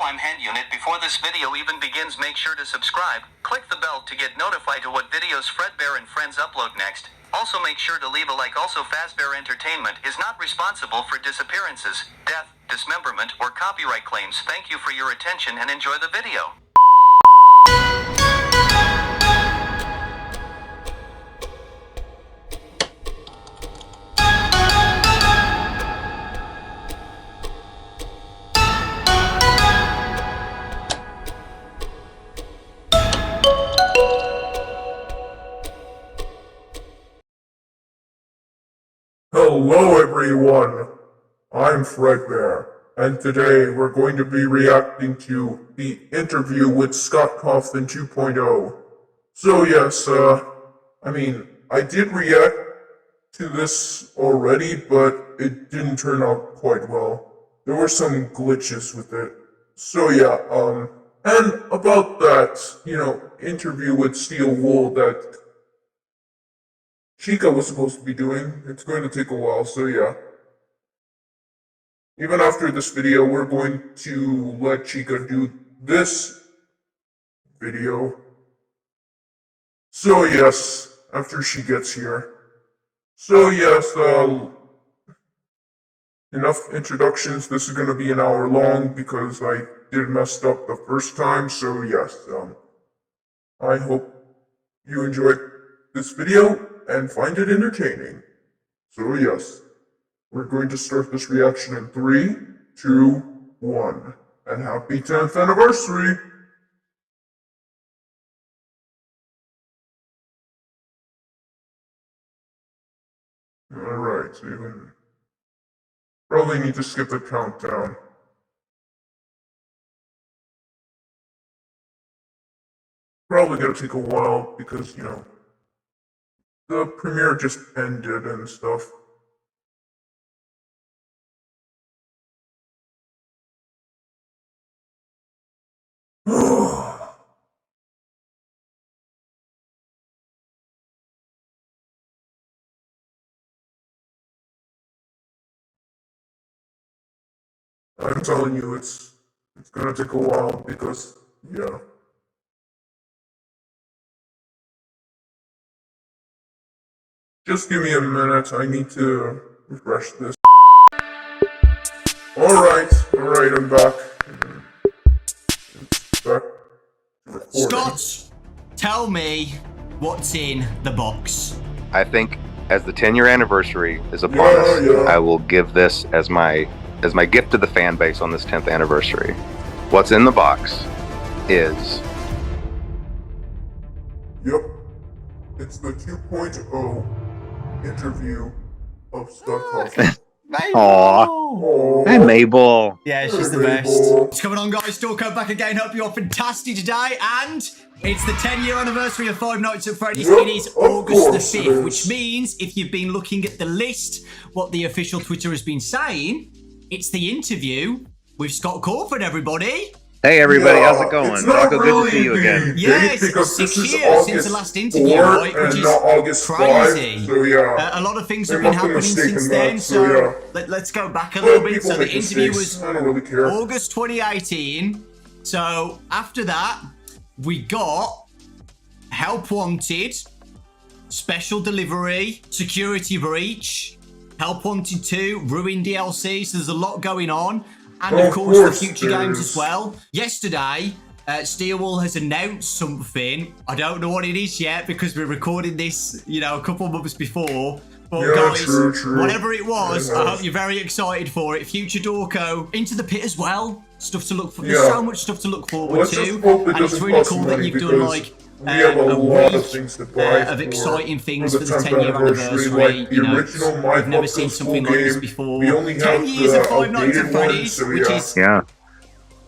I'm Hand Unit. Before this video even begins, make sure to subscribe. Click the bell to get notified to what videos Fredbear and friends upload next. Also make sure to leave a like. Also, Fazbear Entertainment is not responsible for disappearances, death, dismemberment, or copyright claims. Thank you for your attention and enjoy the video. Hello everyone, I'm Fredbear, and today we're going to be reacting to the interview with Cawthon 2.0. So yes, I did react to this already, but it didn't turn out quite well. There were some glitches with it. So yeah, and about that, interview with Steel Wool that Chica was supposed to be doing. It's going to take a while, so yeah. Even after this video, we're going to let Chica do this video. So yes, after she gets here. So yes, enough introductions. This is going to be an hour long because I did messed up the first time, so yes, I hope you enjoyed this video and find it entertaining. So yes, we're going to start this reaction in 3, 2, 1. And happy 10th anniversary! Alright, so you probably need to skip the countdown. Probably gonna take a while because, the premiere just ended and stuff. I'm telling you, it's gonna take a while because, yeah. Just give me a minute, I need to refresh this. Alright, I'm back. It's back to recording. Scott, tell me what's in the box. I think as the 10-year anniversary is upon us, I will give this as my gift to the fan base on this 10th anniversary. What's in the box is... Yep, it's the 2.0 interview of Cawthon. Aww. Hey, Mabel. Yeah, she's the best. What's going on, guys? Dorco back again. Hope you're fantastic today. And it's the 10-year anniversary of Five Nights at Freddy's. It is August the 5th, which means if you've been looking at the list, what the official Twitter has been saying, it's the interview with Scott Cawthon, everybody. Hey everybody, how's it going? Rocco, good to see you again. Yes, 6 years since the last interview, right? Which is crazy. 5, so yeah. A lot of things have been happening since then, so let's go back a little bit. So the interview was August 2018. So after that, we got Help Wanted, Special Delivery, Security Breach, Help Wanted 2, Ruin DLC, so there's a lot going on. And of course the future games as well. Yesterday, Steelwool has announced something. I don't know what it is yet because we're recording this, a couple of months before. But guys, true. Whatever it was, I hope you're very excited for it. Future Dorco, Into the Pit as well. Stuff to look for. There's so much stuff to look forward to. And it's really cool that you've done like a week of exciting things for the 10-year anniversary. We've never seen something like this before. 10 years of Five Nights at Freddy's, which is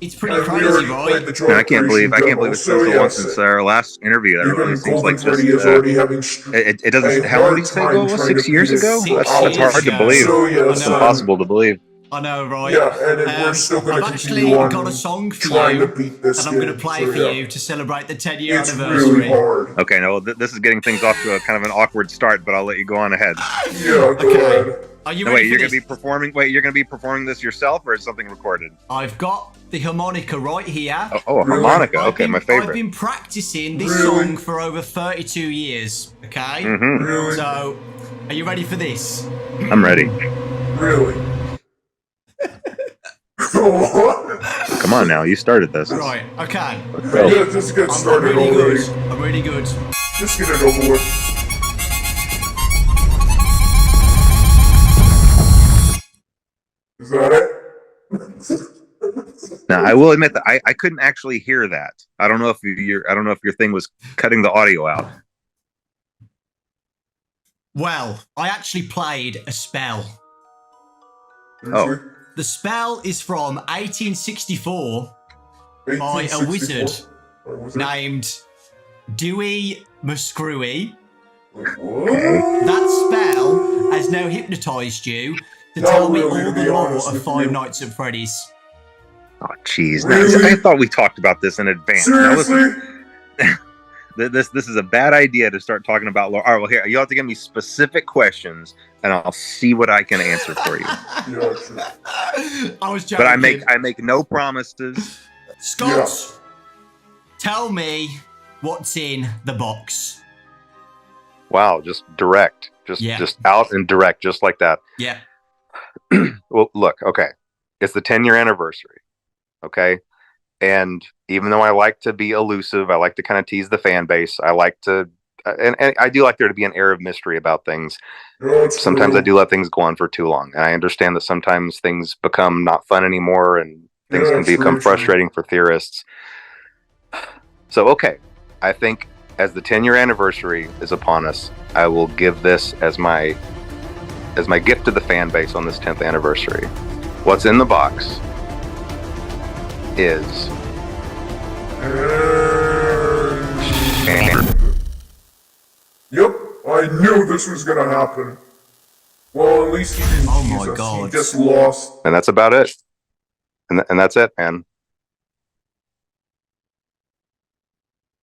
it's pretty crazy, right? Man, I can't believe it's been so long since our last interview. That really seems like just it doesn't. How long did you say ago? 6 years ago? That's hard to believe. It's impossible to believe. I know, right? Yeah, and we're still going to continue on got a song for you, and I'm going to play for you to celebrate the 10-year anniversary. Really hard. Okay, no, this is getting things off to a kind of an awkward start, but I'll let you go on ahead. Yeah, go ahead. Are you No, ready wait, you're for gonna be this? performing. Wait, you're gonna be performing this yourself, or is something recorded? I've got the harmonica right here. Oh, a harmonica. Okay, my I've favorite. been practicing this song for over 32 years. Okay. Really? So, are you ready for this? I'm ready. Really? What? Come on now, you started this. Right. Okay. Let's go. Yeah, just get I'm started really already. good. I'm really good. Just get it over with. Is that it? Now, I will admit that I couldn't actually hear that. I don't know if your thing was cutting the audio out. Well, I actually played a spell. Oh. The spell is from 1864 by a 1864. wizard A wizard? named Dewey Muscrewy. What? That spell has now hypnotized you to Not tell me really, all to the be lore honest of with Five you. Nights at Freddy's. Oh, jeez. Really? I thought we talked about this in advance. Now, listen, Seriously? this is a bad idea to start talking about lore. All right, well, here, you'll have to give me specific questions, and I'll see what I can answer for you. Yeah, sure. I was joking. But I make no promises. Scott, tell me what's in the box. Wow, just direct. Just out and direct, just like that. Yeah. Well, look, okay. It's the 10-year anniversary. Okay. And even though I like to be elusive, I like to kind of tease the fan base. I like to, and I do like there to be an air of mystery about things. Yeah, Sometimes true. I do let things go on for too long. And I understand that sometimes things become not fun anymore and things Yeah, can become true. frustrating for theorists. So, okay. I think as the 10-year anniversary is upon us, I will give this as my gift to the fan base on this 10th anniversary. What's in the box is Yep, I knew this was gonna happen. Well, at least he didn't Oh tease my us. God. He just lost. and that's about it. And that's it, man.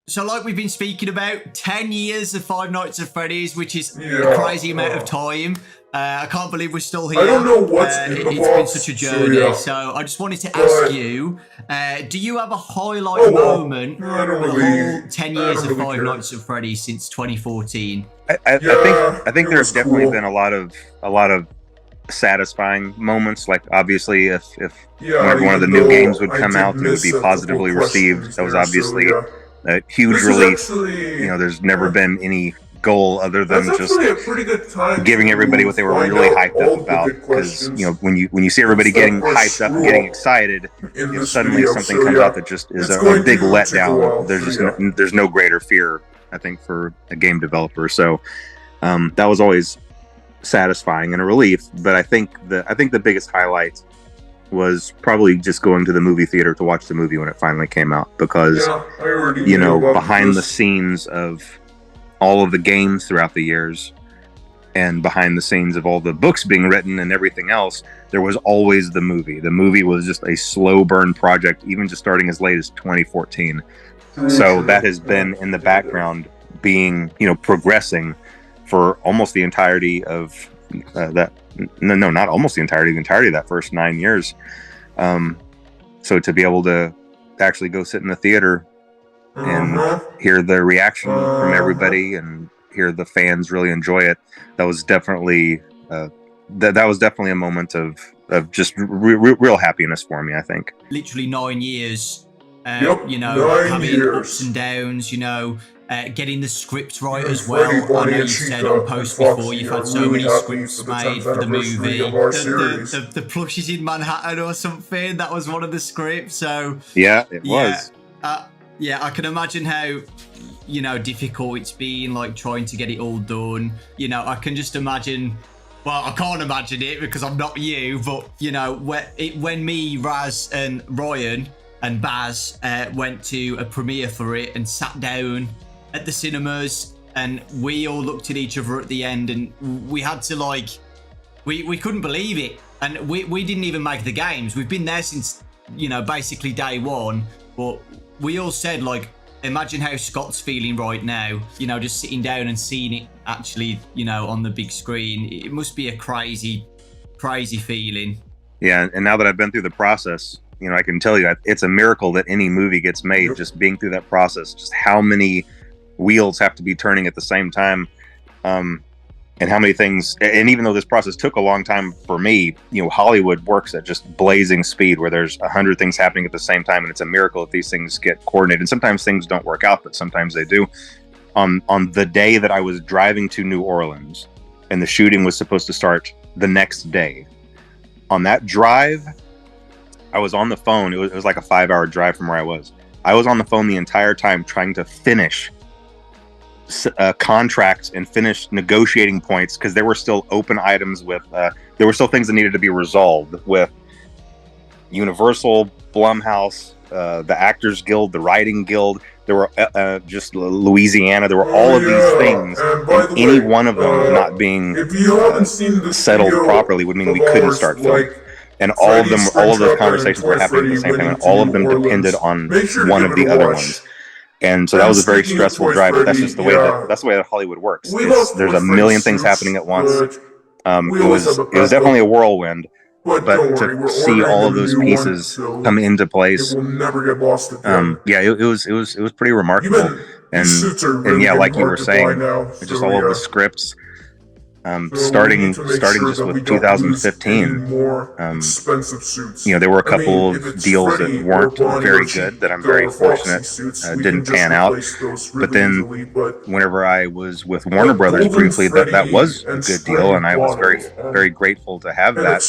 So, like we've been speaking about, 10 years of Five Nights at Freddy's, which is a Yeah, crazy amount of time. I can't believe we're still here. I don't know what's in the It's box, been such a journey. so yeah. I just wanted to But- ask you, do you have a highlight Oh, well, moment I don't for the really- whole 10 I years don't of really Five care. Nights at Freddy's since 2014? I think it there's was definitely cool. been a lot of satisfying moments. Like obviously, if Yeah, whenever one of the even new though games would I come did out and it would miss be a couple positively received, questions that was there, so obviously yeah. a huge This is relief. actually- You know, there's never been any goal other than That's just actually a pretty good time giving to everybody what they were find really out hyped all up the about. good Because questions. you know, when you see everybody It's that getting first hyped up and screw getting up excited, in if this suddenly video, something so comes yeah, out that just is it's a going big to take a letdown, while, there's so just yeah. there's no greater fear, I think, for a game developer. So that was always satisfying and a relief. But I think the biggest highlight was probably just going to the movie theater to watch the movie when it finally came out, because Yeah, I already you knew know, about behind the this. scenes of all of the games throughout the years and behind the scenes of all the books being written and everything else, there was always the movie. The movie was just a slow burn project, even just starting as late as 2014. So that has been in the background, being, you know, progressing for almost the entirety of that. No, not almost the entirety of that first 9 years. So to be able to actually go sit in the theater and hear the reaction from everybody and hear the fans really enjoy it, that was definitely that was definitely a moment of just real happiness for me, I think. Literally 9 years. Yep, You know, 9 having years. ups and downs, you know, getting the script right Yeah, as well. Freddy, I Bonnie, know and you said Chica on posts and before Foxy you've are had so really many happy scripts for the made 10th for the anniversary movie. of our series. The plushes in Manhattan or something, that was one of the scripts. So Yeah, it was. yeah, I can imagine how, you know, difficult it's been, like trying to get it all done. You know, I can just imagine. Well, I can't imagine it because I'm not you, but you know, when me, Raz, and Ryan and Baz went to a premiere for it and sat down at the cinemas, and we all looked at each other at the end, and we had to like, we couldn't believe it, and we didn't even make the games. We've been there since, you know, basically day one, but we all said, like, imagine how Scott's feeling right now, you know, just sitting down and seeing it actually, you know, on the big screen. It must be a crazy crazy feeling. Yeah, and now that I've been through the process, you know, I can tell you it's a miracle that any movie gets made. Just being through that process, just how many wheels have to be turning at the same time, and how many things. And even though this process took a long time for me, you know, Hollywood works at just blazing speed, where there's 100 things happening at the same time, and it's a miracle if these things get coordinated. And sometimes things don't work out, but sometimes they do. On the day that I was driving to New Orleans, and the shooting was supposed to start the next day, on that drive, I was on the phone. It was like a 5-hour drive from where I was. I was on the phone the entire time trying to finish contracts and finish negotiating points, because there were still open items with, there were still things that needed to be resolved with Universal, Blumhouse, the Actors Guild, the Writing Guild. There were just Louisiana. There were all of these things. And any one of them not being settled properly would mean we couldn't start filming. And all of those conversations were happening at the same time, and all of them depended on one of the other ones. And so that was a very stressful drive, but that's just the way that Hollywood works. There's a million things happening at once. It was definitely a whirlwind, but to see all of those pieces come into place, yeah, it was pretty remarkable. And yeah, like you were saying, just all of the scripts. Starting just with 2015, you know, there were a couple of deals that weren't very good that I'm very fortunate didn't pan out. But then whenever I was with Warner Brothers briefly, that was a good deal, and I was very, very grateful to have that.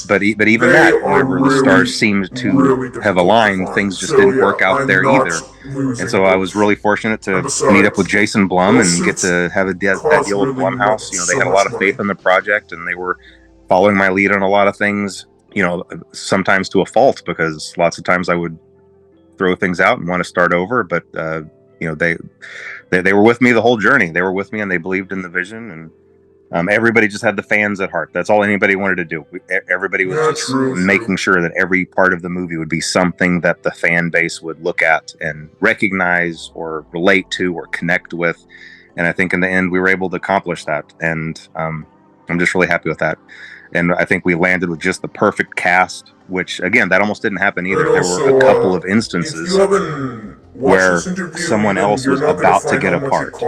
But even that, whenever the stars seemed to have aligned, things just didn't work out there either. And so I was really fortunate to meet up with Jason Blum and get to have that deal with Blumhouse. You know, they had a lot of faith in the project, and they were following my lead on a lot of things, you know, sometimes to a fault, because lots of times I would throw things out and want to start over. But, you know, they were with me the whole journey. They were with me, and they believed in the vision, and everybody just had the fans at heart. That's all anybody wanted to do. Everybody was just making sure that every part of the movie would be something that the fan base would look at and recognize or relate to or connect with. And I think in the end, we were able to accomplish that. And I'm just really happy with that. And I think we landed with just the perfect cast, which, again, that almost didn't happen either. There were a couple of instances where someone else was about to get a part,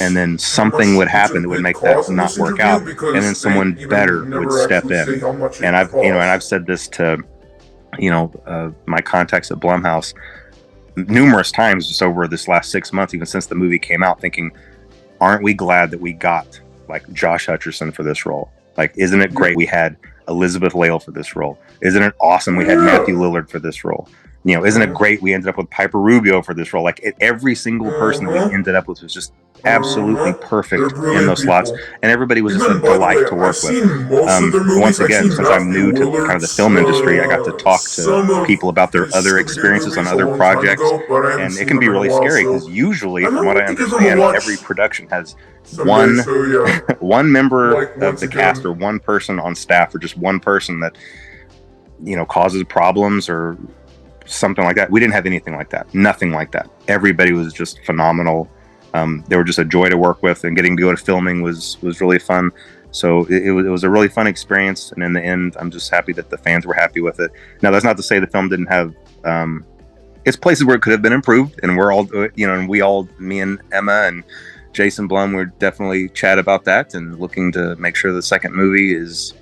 and then something would happen that would make that not work out, and then someone better would step in. And I've said this to, you know, my contacts at Blumhouse numerous times just over this last 6 months, even since the movie came out, thinking, aren't we glad that we got like Josh Hutcherson for this role? Like, isn't it great we had Elizabeth Lail for this role? Isn't it awesome we had Matthew Lillard for this role? You know, isn't it great we ended up with Piper Rubio for this role? Like, every single person that we ended up with was just absolutely perfect in those slots, and everybody was just a delight to work with. Once again, since I'm new to kind of the film industry, I got to talk to people about their other experiences on other projects, and it can be really scary, because usually, from what I understand, every production has one member of the cast or one person on staff or just one person that, you know, causes problems or something like that. We didn't have anything like that. Nothing like that. Everybody was just phenomenal. They were just a joy to work with, and getting to go to filming was really fun. So it was a really fun experience. And in the end, I'm just happy that the fans were happy with it. Now, that's not to say the film didn't have, it's places where it could have been improved, and we're all, you know, and me and Emma and Jason Blum, we're definitely chat about that and looking to make sure the second movie is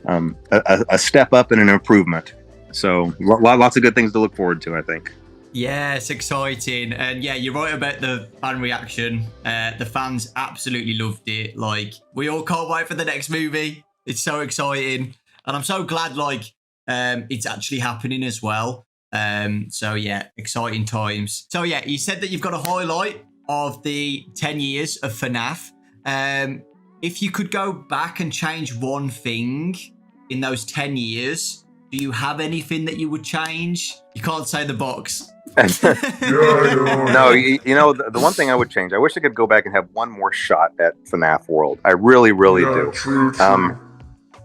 a step up and an improvement. So lots of good things to look forward to, I think. Yeah, it's exciting. And yeah, you're right about the fan reaction. The fans absolutely loved it. Like, we all can't wait for the next movie. It's so exciting. And I'm so glad, like, it's actually happening as well. So yeah, exciting times. So yeah, you said that you've got a highlight of the 10 years of FNAF. If you could go back and change one thing in those 10 years, do you have anything that you would change? You can't say the box. No, you know, the one thing I would change, I wish I could go back and have one more shot at FNAF World. I really, really do. True.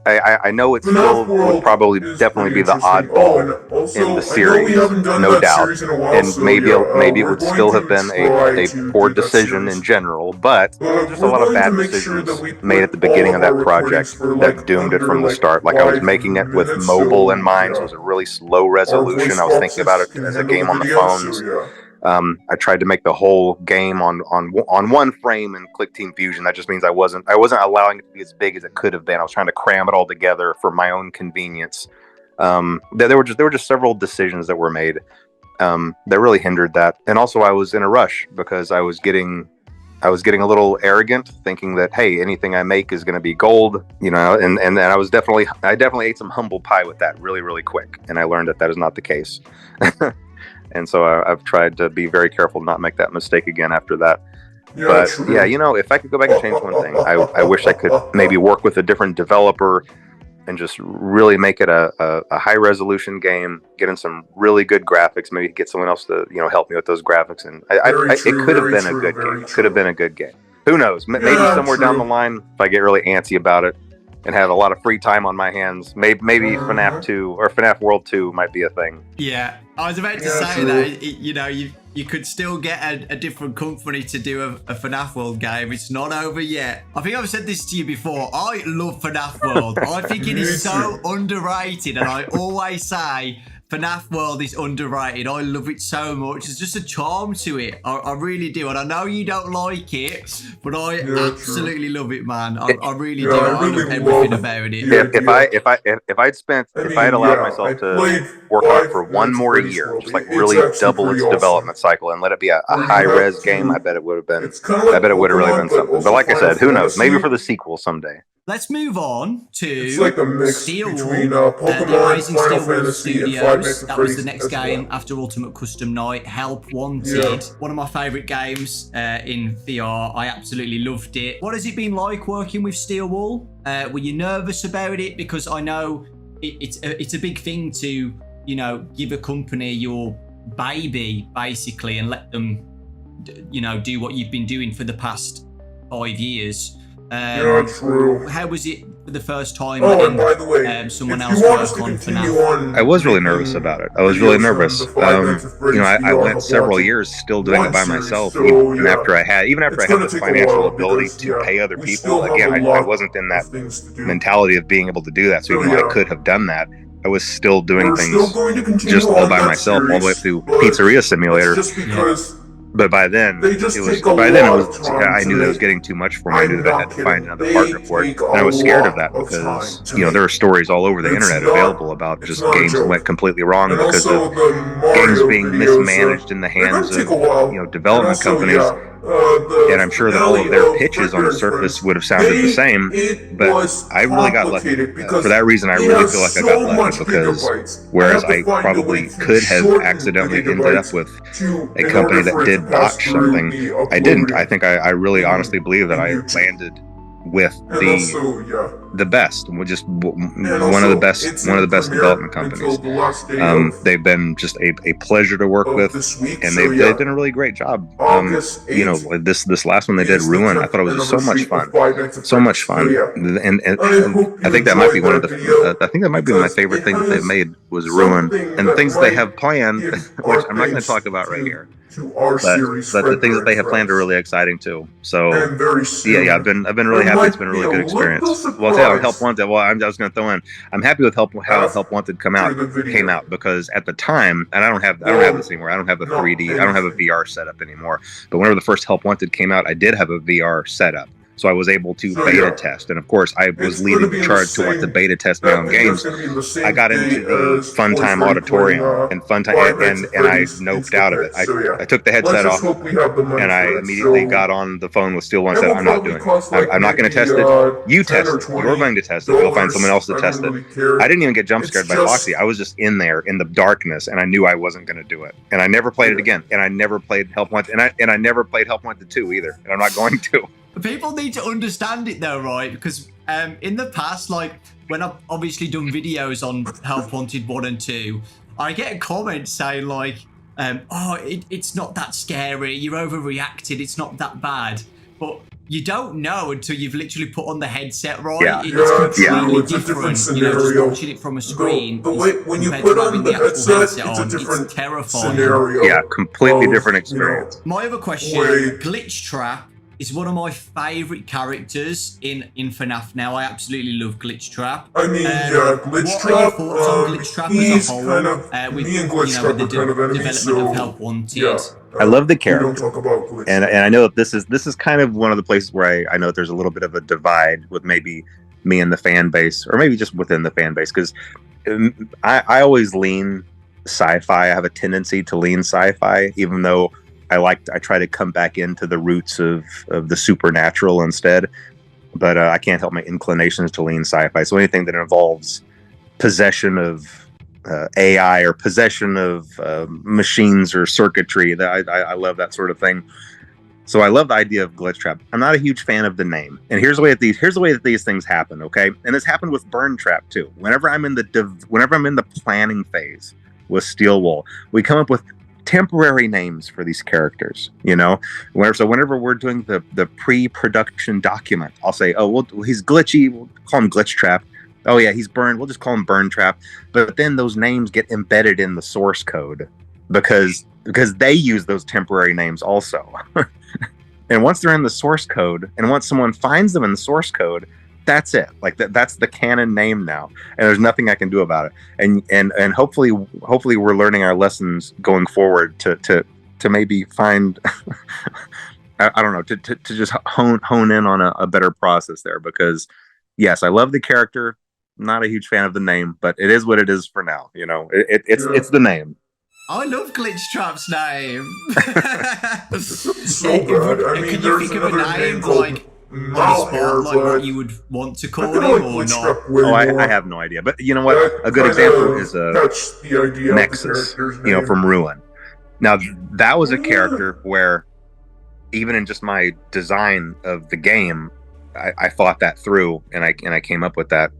I know it FNAF still would World probably is definitely pretty be the interesting. oddball Also, in the I know series, we haven't done no that doubt. series in a while, And so maybe yeah, maybe it we're would going still to have been try a to poor do that decision series. in general, but just a We're lot of going to bad make sure that decisions we made put at the all beginning of of our that recordings project for that doomed it under from the like start. Like I was 5 making it with minutes, mobile in so mind, so it yeah. was a really slow Our voice resolution. I was thinking about boxes it can as a handle game the on the video, so phones. yeah. I tried to make the whole game on one frame in Click Team Fusion. That just means I wasn't allowing it to be as big as it could have been. I was trying to cram it all together for my own convenience. There were just several decisions that were made that really hindered that. And also, I was in a rush because I was getting a little arrogant, thinking that hey, anything I make is going to be gold, you know. And then I definitely ate some humble pie with that really quick, and I learned that is not the case. And so I've tried to be very careful to not make that mistake again after that. Yeah, But true. yeah, you know, if I could go back and change one thing, I wish I could maybe work with a different developer and just really make it a high resolution game, get in some really good graphics, maybe get someone else to, you know, help me with those graphics. And it could have been a good game. It could have been a good game. Who knows? Maybe somewhere down the line, if I get really antsy about it and have a lot of free time on my hands, maybe FNAF 2 or FNAF World 2 might be a thing. Yeah, I was about to say that, you know, you could still get a different company to do a FNAF World game. It's not over yet. I think I've said this to you before. I love FNAF World. I think it is so underrated, and I always say FNAF World is underrated. I love it so much. There's just a charm to it. I really do. And I know you don't like it, but I absolutely love it, man. I really do. I love everything about it. If I had allowed myself to work on it for one more year, just like really double its development cycle and let it be a high res game, I bet it would have been. I bet it would have really been something. But like I said, who knows? Maybe for the sequel someday. Let's move on to it's like a mix Steel between Wool, Pokemon, the Rising Final Steel Wool Fantasy, and Five Studios. Nights at That was the Freddy's next as game well. after Ultimate Custom Night. Help Wanted, one of my favourite games in VR. I absolutely loved it. What has it been like working with Steel Wool? Were you nervous about it? Because I know it's a big thing to, you know, give a company your baby basically and let them, you know, do what you've been doing for the past 5 years. Yeah, true. How was it for the first time? And by the way, someone if else you want us work to on continue FNAF. on, I was really nervous about it. I was really nervous. You know, I went several years still doing it by myself, even after I had the financial ability to pay other people. Again, I wasn't in that mentality of being able to do that. So even though I could have done that, I was still doing things just all by myself, all the way through Pizzeria Simulator. Just because. But by then, I knew that it was getting too much for me. I knew that I had to find another partner for it. And I was scared of that because, you know, there are stories all over the internet available about just games that went completely wrong because of games being mismanaged in the hands of, you know, development companies. And I'm sure that all of their pitches on the surface would have sounded the same, but I really got lucky. For that reason, I really feel like I got lucky because whereas I probably could have accidentally ended up with a company that did botch something, I didn't. I think I really honestly believe that I landed with the best, just one of the best development companies. They've been just a pleasure to work with, and they've done a really great job. You know, this last one they did, Ruin, I thought it was just so much fun, and I think that might be one of the I think that might be my favorite thing that they've made was Ruin, and the things that they have planned, which I'm not going to talk about right here. But the things that they have planned are really exciting too. So yeah, I've been really happy. It's been a really good experience. Well, yeah, Help Wanted. Well, I was going to throw in. I'm happy with how Help Wanted came out because at the time, and I don't have this anymore. I don't have a 3D. I don't have a VR setup anymore. But whenever the first Help Wanted came out, I did have a VR setup. So I was able to beta test, and of course, I was leading the charge to want to beta test my own games. I got into the Funtime auditorium and Funtime, and I noped out of it. I took the headset off, and I immediately got on the phone with Steel One and said, "I'm not doing it. I'm not going to test it. You test it. You're going to test it. You'll find someone else to test it." I didn't even get jump scared by Foxy. I was just in there in the darkness, and I knew I wasn't going to do it. And I never played it again. And I never played Help Wanted, and I never played Help Wanted 2 either. And I'm not going to. People need to understand it though, right? Because in the past, like when I've obviously done videos on Help Wanted 1 and 2, I get a comment saying like, oh, it's not that scary, you're overreacted, it's not that bad. But you don't know until you've literally put on the headset, right? Yeah. It's completely It's a different different. You know, just scenario. watching it from a screen. The way when you compared put to on having the actual headset, it's a on, different terrifying. scenario. Yeah, completely of, different you know, experience. My other question, Wait. Glitch Trap is one of my favourite characters in FNAF now. I absolutely love Glitch Trap. I mean, Glitch what Trap. are your thoughts on Glitch Trap as He's a whole? kind of With, me and Glitch Trap with the are kind of enemies. development So of Help Wanted. yeah, I love the we character. don't talk about Glitch. And I know that this is kind of one of the places where I know there's a little bit of a divide with maybe me and the fan base, or maybe just within the fan base, because I always lean sci-fi. I have a tendency to lean sci-fi, even though I try to come back into the roots of the supernatural instead. But I can't help my inclinations to lean sci-fi. So anything that involves possession of AI or possession of machines or circuitry, that I love that sort of thing. So I love the idea of Glitch Trap. I'm not a huge fan of the name, and here's the way that these things happen. Okay, and this happened with Burn Trap too. Whenever I'm in the planning phase with Steel Wool, we come up with temporary names for these characters. You know, whenever we're doing the pre-production document, I'll say, oh, well, he's glitchy. We'll call him Glitch Trap. Oh yeah, he's Burn. We'll just call him Burn Trap. But then those names get embedded in the source code because they use those temporary names also. And once they're in the source code, and once someone finds them in the source code, that's it. Like that's the canon name now, and there's nothing I can do about it. And hopefully we're learning our lessons going forward to maybe find I don't know, to just hone in on a better process there. Because yes, I love the character. Not a huge fan of the name, but it is what it is for now. You know, it's the name. I love Glitch Trap's name. So bad. I mean, can you there's think of a another name name called like on the spot, like what you would want to call him or not? Oh, I have no idea. But you know what? A good example is Nexus, you know, from Ruin. Now that was a character where, even in just my design of the game, I thought that through, and I came up with that.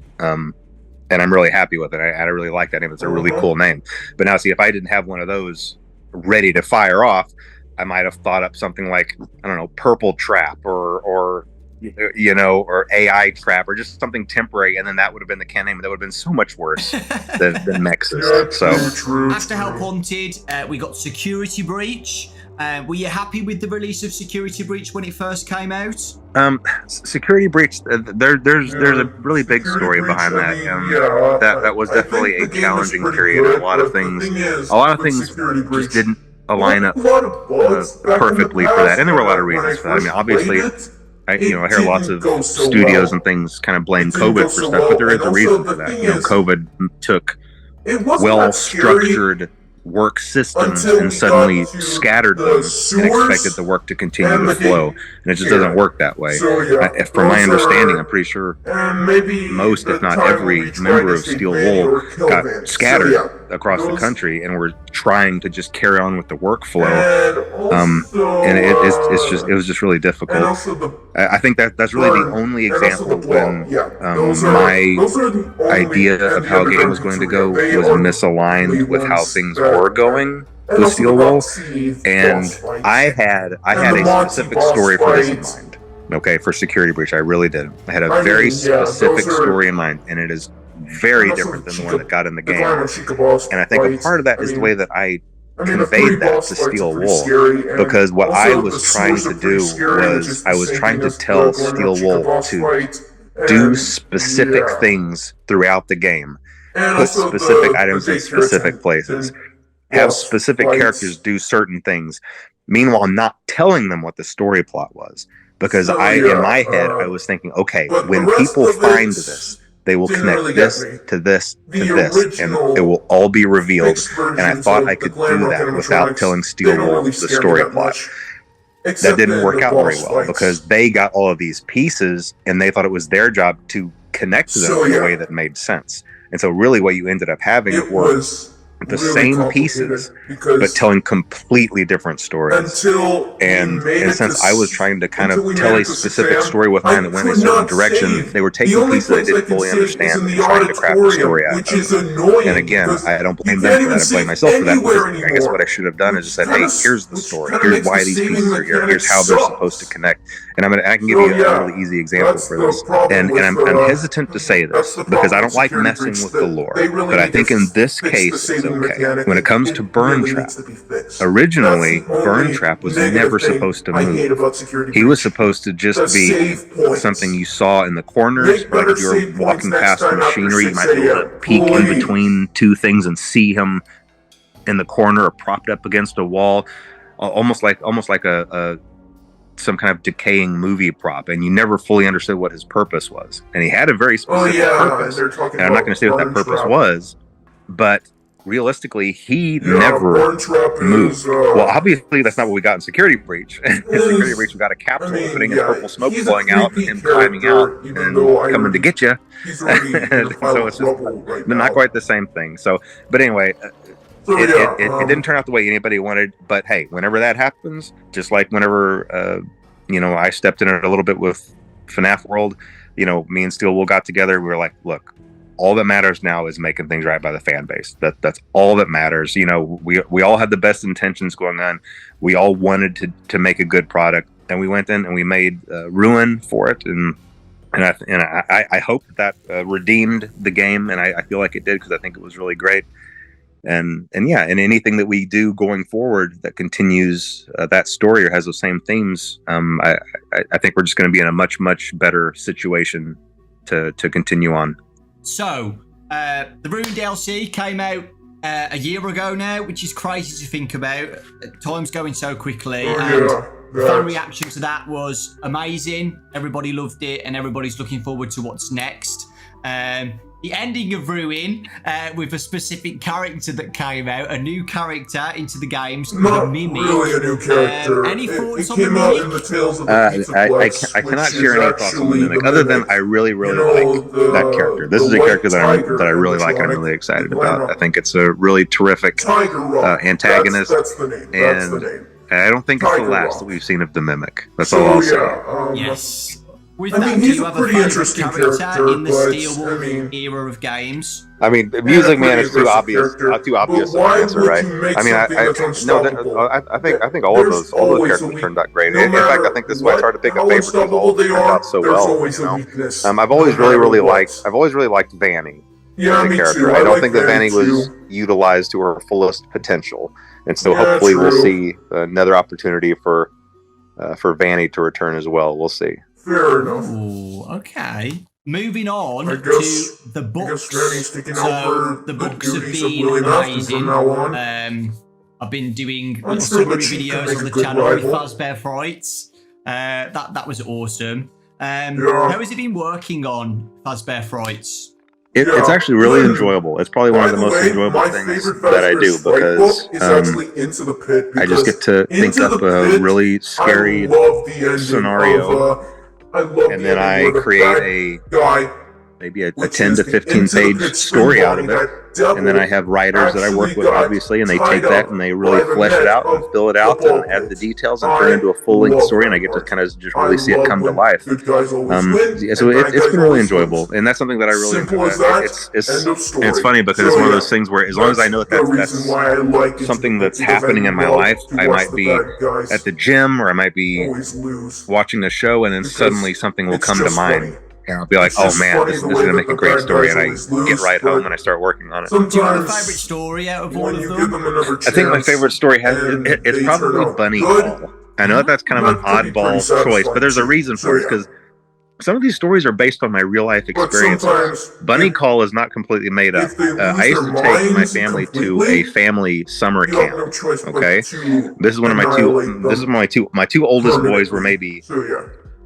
And I'm really happy with it. I really like that name. It's a really cool name. But now, see, if I didn't have one of those ready to fire off, I might have thought up something like, I don't know, Purple Trap or you know, or AI Trap, or just something temporary, and then that would have been the can name. That would have been so much worse than Nexus. After Help Wanted, we got Security Breach. Were you happy with the release of Security Breach when it first came out? Security Breach, there's a really big story behind that. That was definitely a challenging period. A lot of things just didn't align up perfectly for that, and there were a lot of reasons for that. I mean, obviously, I hear lots of studios and things kind of blame COVID for stuff, but there is a reason for that. You know, COVID took well-structured work systems and suddenly scattered them and expected the work to continue to flow, and it just doesn't work that way. From my understanding, I'm pretty sure most, if not every, member of Steel Wool got scattered across the country, and were trying to just carry on with the workflow. And it was just really difficult. I think that's really the only example of when my idea of how a game was going to go was misaligned with how things were going with Steel Wool, and I had a specific story for this in mind. Okay, for Security Breach, I really did. I had a very specific story in mind, and it is very different than the one that got in the game. And I think a part of that is the way that I conveyed that to Steel Wool, because what I was trying to do was I was trying to tell Steel Wool to do specific things throughout the game, put specific items in specific places, have specific characters do certain things, meanwhile not telling them what the story plot was. Because in my head, I was thinking, okay, when people find this, they will connect this to this to this, and it will all be revealed. And I thought I could do that without telling Steel Wool the story plot. That didn't work out very well, because they got all of these pieces, and they thought it was their job to connect them in a way that made sense. And so really what you ended up having were the really same complicated pieces, because but telling completely different stories. And since I was trying to kind of tell a specific story with mine that went a certain direction, they were taking pieces I didn't fully understand and trying to craft a story out of them. And again, I don't blame them for that. I blame myself for that, because I guess what I should have done is just said, hey, here's the story. Here's why these pieces are here. Here's how they're supposed to connect. And I can give you a really easy example for this. And I'm hesitant to say this because I don't like messing with the lore. But I think in this case, it's okay. When it comes to Burn Trap, originally, Burn Trap was never supposed to move. He was supposed to just be something you saw in the corners, like if you were walking past the machinery, you might be able to peek in between two things and see him in the corner or propped up against a wall, almost like a some kind of decaying movie prop, and you never fully understood what his purpose was. And he had a very specific purpose, and I'm not going to say what that purpose was, but realistically, he never moved. Well, obviously, that's not what we got in Security Breach. In Security Breach, we got a capsule putting in purple smoke blowing out, and him climbing out and coming to get you. So it's just not quite the same thing. So, but anyway, it didn't turn out the way anybody wanted. But hey, whenever that happens, just like whenever I stepped in it a little bit with FNAF World, me and Steel Wool got together. We were like, look, all that matters now is making things right by the fan base. That's all that matters. We all had the best intentions going on. We all wanted to make a good product, and we went in and we made Ruin for it, and I hope that redeemed the game, and I feel like it did, because I think it was really great. And anything that we do going forward that continues that story or has those same themes, I think we're just going to be in a much, much better situation to continue on. So, the Ruin DLC came out a year ago now, which is crazy to think about. Time's going so quickly, and fan reaction to that was amazing. Everybody loved it, and everybody's looking forward to what's next. The ending of Ruin, with a specific character that came out, a new character into the games, not the Mimic. Really a new character. Any thoughts on the the Mimic? In the Tales of the Pizza Plex, I cannot share any thoughts on the Mimic, other than I really like that character. This is a character that I really like and I'm really excited about. I think it's a really terrific antagonist. That's the name. That's the name. I don't think it's the last that we've seen of the Mimic. That's all I'll say. Yes. With that, he's do you a have pretty a interesting character in the but, Steel Wool era of games? I mean, Music Man is too obvious an answer, right? I mean, I think all of those characters turned out great. In fact, I think this is why it's hard to pick a favorite, because all turned out so well. I've always really liked Vanny as a character. I don't think that Vanny was utilized to her fullest potential, and so hopefully we'll see another opportunity for Vanny to return as well. We'll see. Fair enough. Ooh, okay. Moving on to the books. So the books have been amazing. I've been doing summary videos on the channel with Fazbear Frights. That was awesome. How has it been working on Fazbear Frights? It's actually really enjoyable. It's probably one of the most enjoyable things that I do, because I just get to think up a really scary scenario, and then I create maybe a 10 to 15 page story out of it, and then I have writers that I work with, obviously, and they take that and they really flesh it out and fill it out and add the details and turn it into a full-length story, and I get to kind of just really see it come to life. So it's been really enjoyable, and that's something that I really enjoy. It's funny, because it's one of those things where, as long as I know that's something that's happening in my life, I might be at the gym, or I might be watching a show, and then suddenly something will come to mind. And I'll be like, oh man, this is going to make a great story, and I get right home and I start working on it. Do you have a favorite story out of all of them? I think my favorite story it's probably Bunny Call. I know that's kind of an oddball choice, but there's a reason for it, because some of these stories are based on my real life experiences. Bunny Call is not completely made up. I used to take my family to a family summer camp. Okay, this is one of my two. This is my two oldest boys were maybe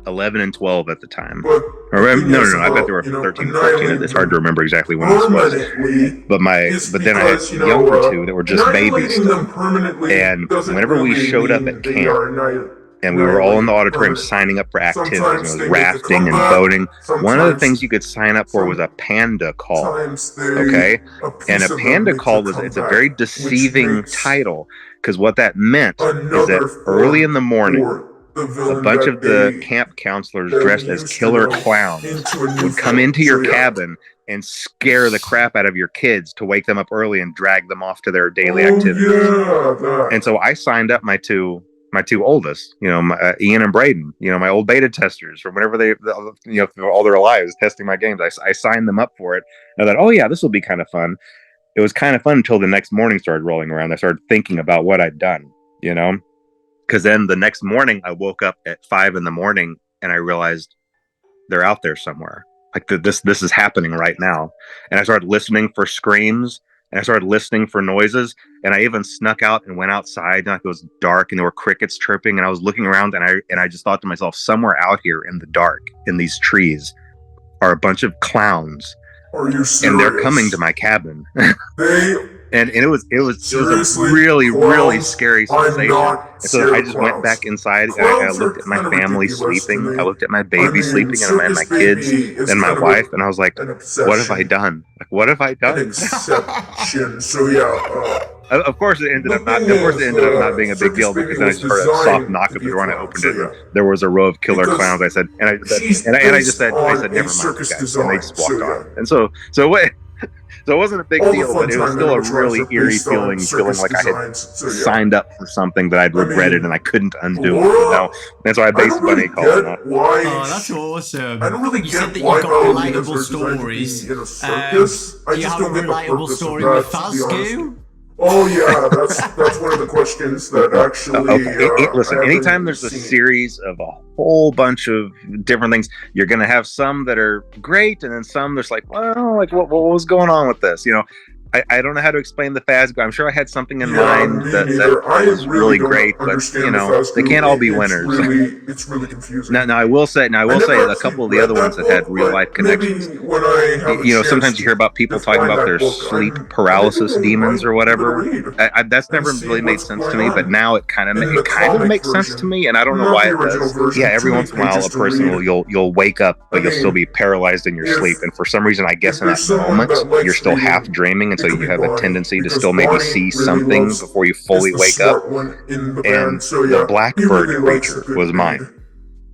11 and 12 at the time. No, I bet they were 13 and 14. It's hard to remember exactly when this was. But then I had younger two that were just babies still. And whenever we showed up at camp, and we were all in the auditorium signing up for activities. It was rafting and boating. One of the things you could sign up for was a panda call. Okay, and a panda call it's a very deceiving title, because what that meant is that early in the morning, a bunch of the camp counselors dressed as killer clowns would come into your cabin and scare the crap out of your kids to wake them up early and drag them off to their daily activities. And so I signed up my two oldest, Ian and Braden, my old beta testers from whenever they, all their lives testing my games. I signed them up for it. And I thought, oh yeah, this will be kind of fun. It was kind of fun until the next morning started rolling around. I started thinking about what I'd done, because then the next morning I woke up at 5 a.m. and I realized they're out there somewhere. Like this is happening right now. And I started listening for screams, and I started listening for noises, and I even snuck out and went outside. And it was dark, and there were crickets chirping, and I was looking around, and I just thought to myself, somewhere out here in the dark, in these trees, are a bunch of clowns. Are you serious? And they're coming to my cabin. And it was a really, really scary sensation. And so I just went back inside, and I looked at my family sleeping. I looked at my baby sleeping, and my kids and my wife, and I was like, what have I done? Like, what have I done? Exception. So yeah. Of course, it ended up not being a big deal, because then I just heard a soft knock at the door, and I opened it, and there was a row of killer clowns. I said, never mind, guys, and they just walked on. And so it wasn't a big deal, but it was still a really eerie feeling like I had signed up for something that I'd regretted and I couldn't undo. And so I based Bunny Call on that. Oh, that's awesome. I don't really you get said that why you've got relatable stories. In a circus. Do you have a relatable story with Fazbear? Oh yeah, that's one of the questions that actually. Listen, anytime there's a series of a whole bunch of different things, you're gonna have some that are great, and then some that's like, well, like what was going on with this? I don't know how to explain the Fazbear. I'm sure I had something in mind that was really great, but they can't all be winners. It's really confusing. Now I will say a couple of the other ones that had real life connections. Sometimes you hear about people talking about their sleep paralysis demons or whatever. That's never really made sense to me, but now it kind of makes sense to me, and I don't know why it does. Yeah, every once in a while a person you'll wake up, but you'll still be paralyzed in your sleep, and for some reason, I guess in that moment you're still half dreaming. So you have a tendency to still maybe see something before you fully wake up. And the Blackbird creature was mine.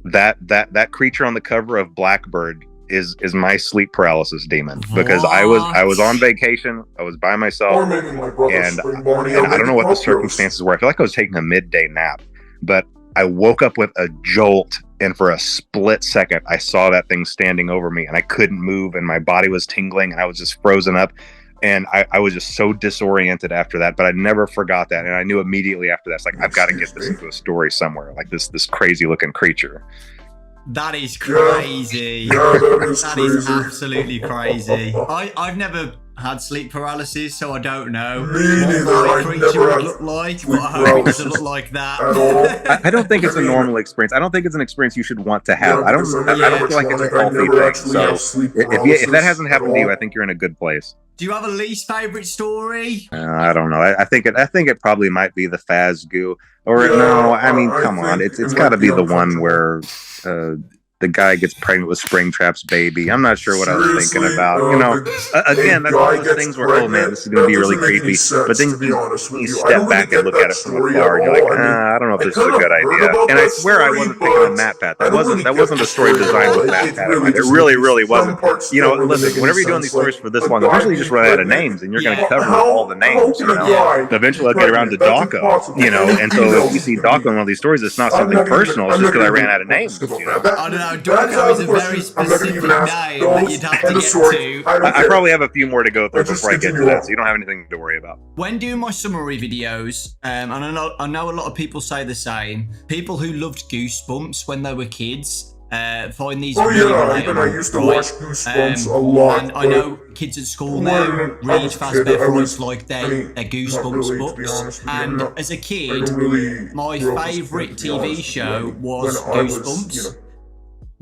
That creature on the cover of Blackbird is my sleep paralysis demon, because I was on vacation, I was by myself, and I don't know what the circumstances were. I feel like I was taking a midday nap, but I woke up with a jolt, and for a split second I saw that thing standing over me, and I couldn't move, and my body was tingling, and I was just frozen up. And I was just so disoriented after that, but I never forgot that. And I knew immediately after that, it's like, I've got to get this into a story somewhere, like this crazy looking creature. That is crazy. Yeah, that is absolutely crazy. I've never had sleep paralysis, so I don't know what my creature would look like, but I hope it doesn't look like that. I don't think it's a normal experience. I don't think it's an experience you should want to have. I don't feel like it's a healthy thing. So if that hasn't happened to you, I think you're in a good place. Do you have a least favorite story? I don't know. I think it probably might be the Fazbear. Or no, I mean, come on. It's got to be the one where the guy gets pregnant with Springtrap's baby. I'm not sure what I was thinking about. Again, that's one of those things where, oh man, this is going to be really creepy. But then you step back and look at it from afar, and you're like, I don't know if this is a good idea. And I swear I wasn't thinking of MatPat. That wasn't a story designed with MatPat in mind. It really, really wasn't. Listen, whenever you're doing these stories for this long, eventually you just run out of names, and you're going to cover all the names. Eventually I'll get around to Dawko, and so if you see Dawko in one of these stories, it's not something personal. It's just because I ran out of names. I don't know. Dawko is a very specific name that you'd have to get to. I probably have a few more to go through before I get to that, so you don't have anything to worry about. When doing my summary videos, and I know a lot of people say the same, people who loved Goosebumps when they were kids find these really relatable. I used to watch Goosebumps a lot. And I know kids at school now read Fazbear Frights like their Goosebumps books. And as a kid, my favourite TV show was Goosebumps.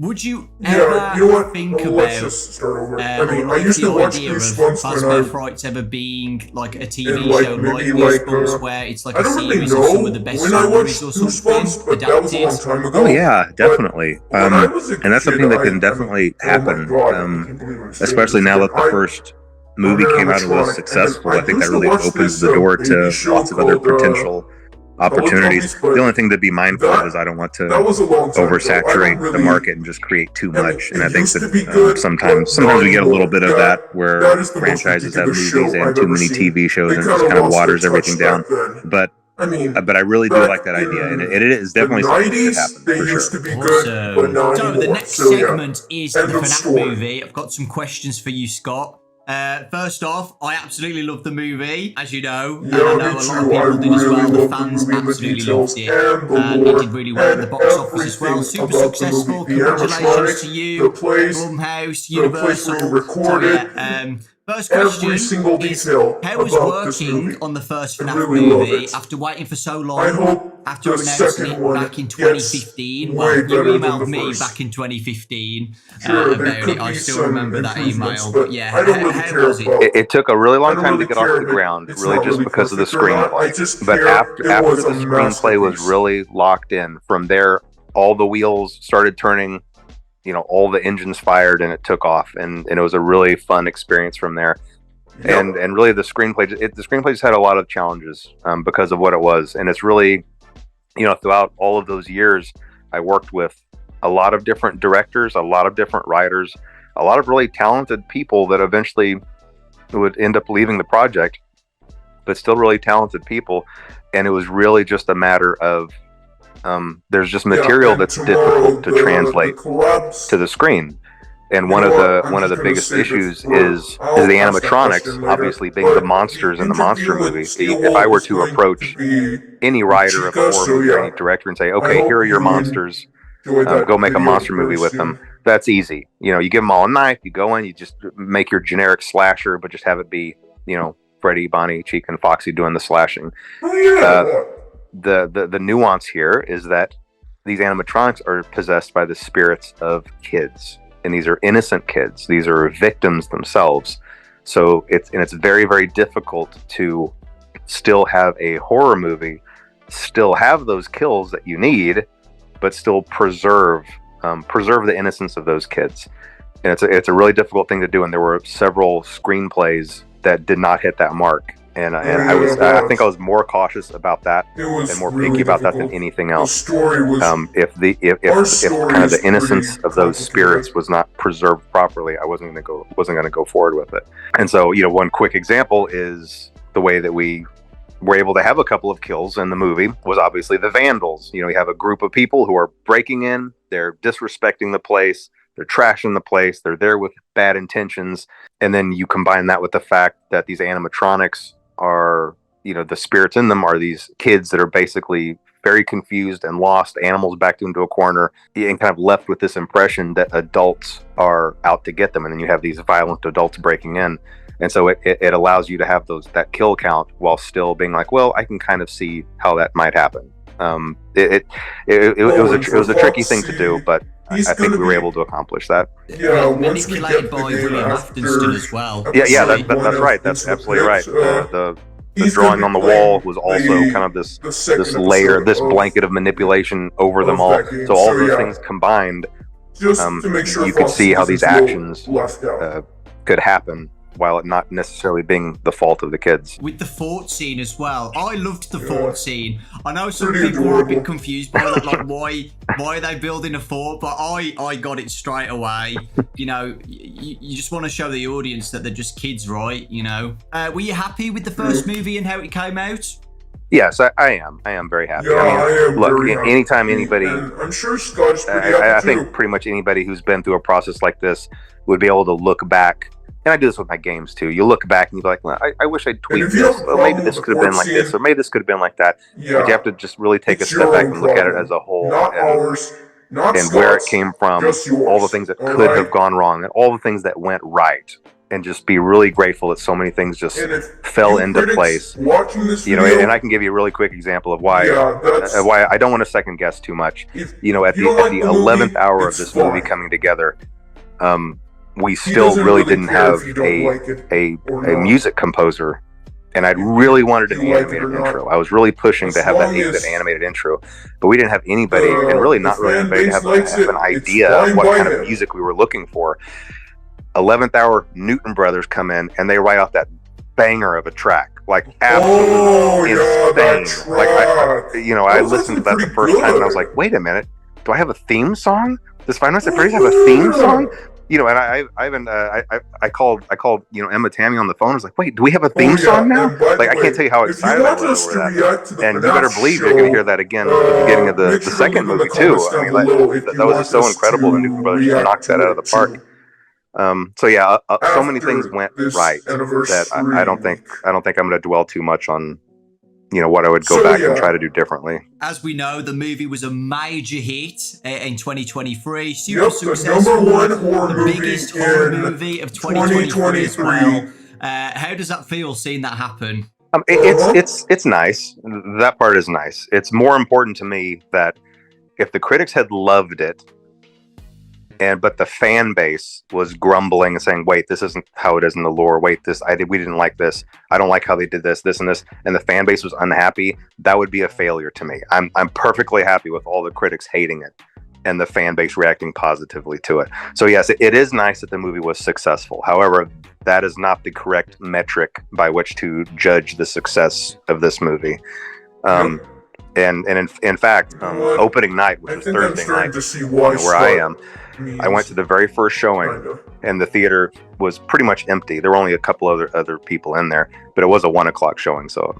Would you Yeah, ever you know what? think Let's about just start over. I used to watch idea of Goosebumps when Fazbear I Frights ever being like a in TV show like maybe Goosebumps, where it's like I a don't really series of some of the know best when I watched stories or Goosebumps, something but that was a long adapted? time ago. Oh yeah, But definitely. when I was a And that's kid, something that I can mean, definitely oh my happen. god, I can't believe I'm saying Especially this now again. that the first movie I'm came out and was animatronic, successful. and I think that used to really watch opens this the door baby to show lots of other called potential opportunities. Teletubbies, but The only thing to be mindful of is I don't want that to was a long time ago. I don't oversaturate the really. market and just create too I mean, much. And I it think used to that be good, sometimes but not we get a little anymore. bit of that where That is the most franchises have ridiculous movies show and I've too ever many seen. TV shows They and it just kind kind of of lost their waters everything touch down. back then. But I mean, but I really do back like that idea, and in it is the definitely something that could 90s, happen they for used sure. to be good, but not So anymore. the next So, yeah. segment is End the of FNAF story. movie. I've got some questions for you, Scott. First off, I absolutely loved the movie, as you know, and I Yeah, know me a lot of too. people I did as really well. The love the fans movie and the absolutely details loved it, and the and it lore did really well in the and box office as well. everything Super about the successful. movie. The Congratulations to animatronics, you, the place, Blumhouse, the place where Universal. you recorded, First every question single is, detail how was about this working movie. on the first I FNAF really love movie it. after waiting for so I long? hope After the announcing second it one back in gets 2015, way well, you better than the emailed me first. back in 2015 Sure, there about could it. I be still some remember that improvements, email. but But yeah, I don't really how care was it? about. It took a really I long don't time to really get off care the if it- ground, it's really not just really because of the perfect or not. I screenplay. just But care after it was the a screenplay was masterpiece. really locked in, from there, all the wheels started turning. All the engines fired, and it took off, and it was a really fun experience from there. Yep. And really, the screenplay just had a lot of challenges because of what it was, and it's really, throughout all of those years, I worked with a lot of different directors, a lot of different writers, a lot of really talented people that eventually would end up leaving the project, but still really talented people. And it was really just a matter of there's just material that's difficult to translate to the screen. And one of the biggest issues is the animatronics, obviously being the monsters in the monster movie. If I were to approach any writer of a horror movie or any director and say, okay, here are your monsters, go make a monster movie with them, that's easy. You give them all a knife, you go in, you just make your generic slasher, but just have it be, Freddy, Bonnie, Chica, and Foxy doing the slashing. The nuance here is that these animatronics are possessed by the spirits of kids, and these are innocent kids. These are victims themselves. So it's very, very difficult to still have a horror movie, still have those kills that you need, but still preserve the innocence of those kids. And it's a really difficult thing to do. And there were several screenplays that did not hit that mark. And I think I was more cautious about that and more picky about that than anything else. The story was if kind of the innocence of those spirits was not preserved properly, I wasn't going to go forward with it. And so, one quick example is the way that we were able to have a couple of kills in the movie was obviously the vandals. You have a group of people who are breaking in, they're disrespecting the place, they're trashing the place, they're there with bad intentions, and then you combine that with the fact that these animatronics are, the spirits in them are these kids that are basically very confused and lost, animals backed into a corner, and kind of left with this impression that adults are out to get them. And then you have these violent adults breaking in. And so it allows you to have that kill count while still being like, well, I can kind of see how that might happen. It was a tricky thing to do, but I think we were able to accomplish that. Yeah, manipulated by William Afton as well. Yeah, that's right. That's absolutely right. The drawing on the wall was also kind of this layer, this blanket of manipulation over them all. So all those things combined, you could see how these actions could happen, while it not necessarily being the fault of the kids. With the fort scene as well, I loved the fort scene. I know some people were a bit confused by that, like why are they building a fort? But I got it straight away. You just want to show the audience that they're just kids, right? Were you happy with the first movie and how it came out? Yes, I am. I am very happy. Yeah, I am look, very happy. Anytime anybody, I'm sure Scott's pretty I happy think pretty much anybody who's been through a process like this would be able to look back. And I do this with my games too. You look back and you're like, well, I wish I'd tweaked this. Or maybe this could have been like this, or maybe this could have been like that. Yeah, but you have to just really take a step back and look at it as a whole, and where it came from, all the things that could have gone wrong, and all the things that went right. and just be really grateful that so many things just fell into place. Watching this You know, video, and I can give you a really quick example of why I don't want to second guess too much. You know, at the 11th hour of this movie coming together, we still really didn't have a music composer. And I'd really wanted an animated intro. I was really pushing to have that animated intro, but we didn't have anybody, and really not really anybody to have an idea of what kind of music we were looking for. 11th hour, Newton Brothers come in, and they write off that banger of a track, like absolutely insane. Like I listened to that the first time, and I was like, wait a minute, do I have a theme song? Does Final Fantasy Freddy's have a theme song? You know, and I called Emma Tammy on the phone. I was like, wait, do we have a theme song now? Like, I can't tell you how excited I was over that. And you better believe you're going to hear that again at the beginning of the second movie too. I mean, that was just so incredible. The Newton Brothers just knocked that out of the park. So yeah, so many things went right that I don't think I'm going to dwell too much on. You know, what I would go back and try to do differently. As we know, the movie was a major hit in 2023. Super successful. The biggest horror movie of 2023 as well. How does that feel seeing that happen? It's nice. That part is nice. It's more important to me that if the critics had loved it, but the fan base was grumbling and saying, wait, this isn't how it is in the lore. Wait, we didn't like this. I don't like how they did this and this. And the fan base was unhappy. That would be a failure to me. I'm perfectly happy with all the critics hating it and the fan base reacting positively to it. So yes, it is nice that the movie was successful. However, that is not the correct metric by which to judge the success of this movie. And in fact, opening night, which was Thursday night, where I am, I went to the very first showing, and the theater was pretty much empty. There were only a couple other people in there, but it was a 1:00 showing. So,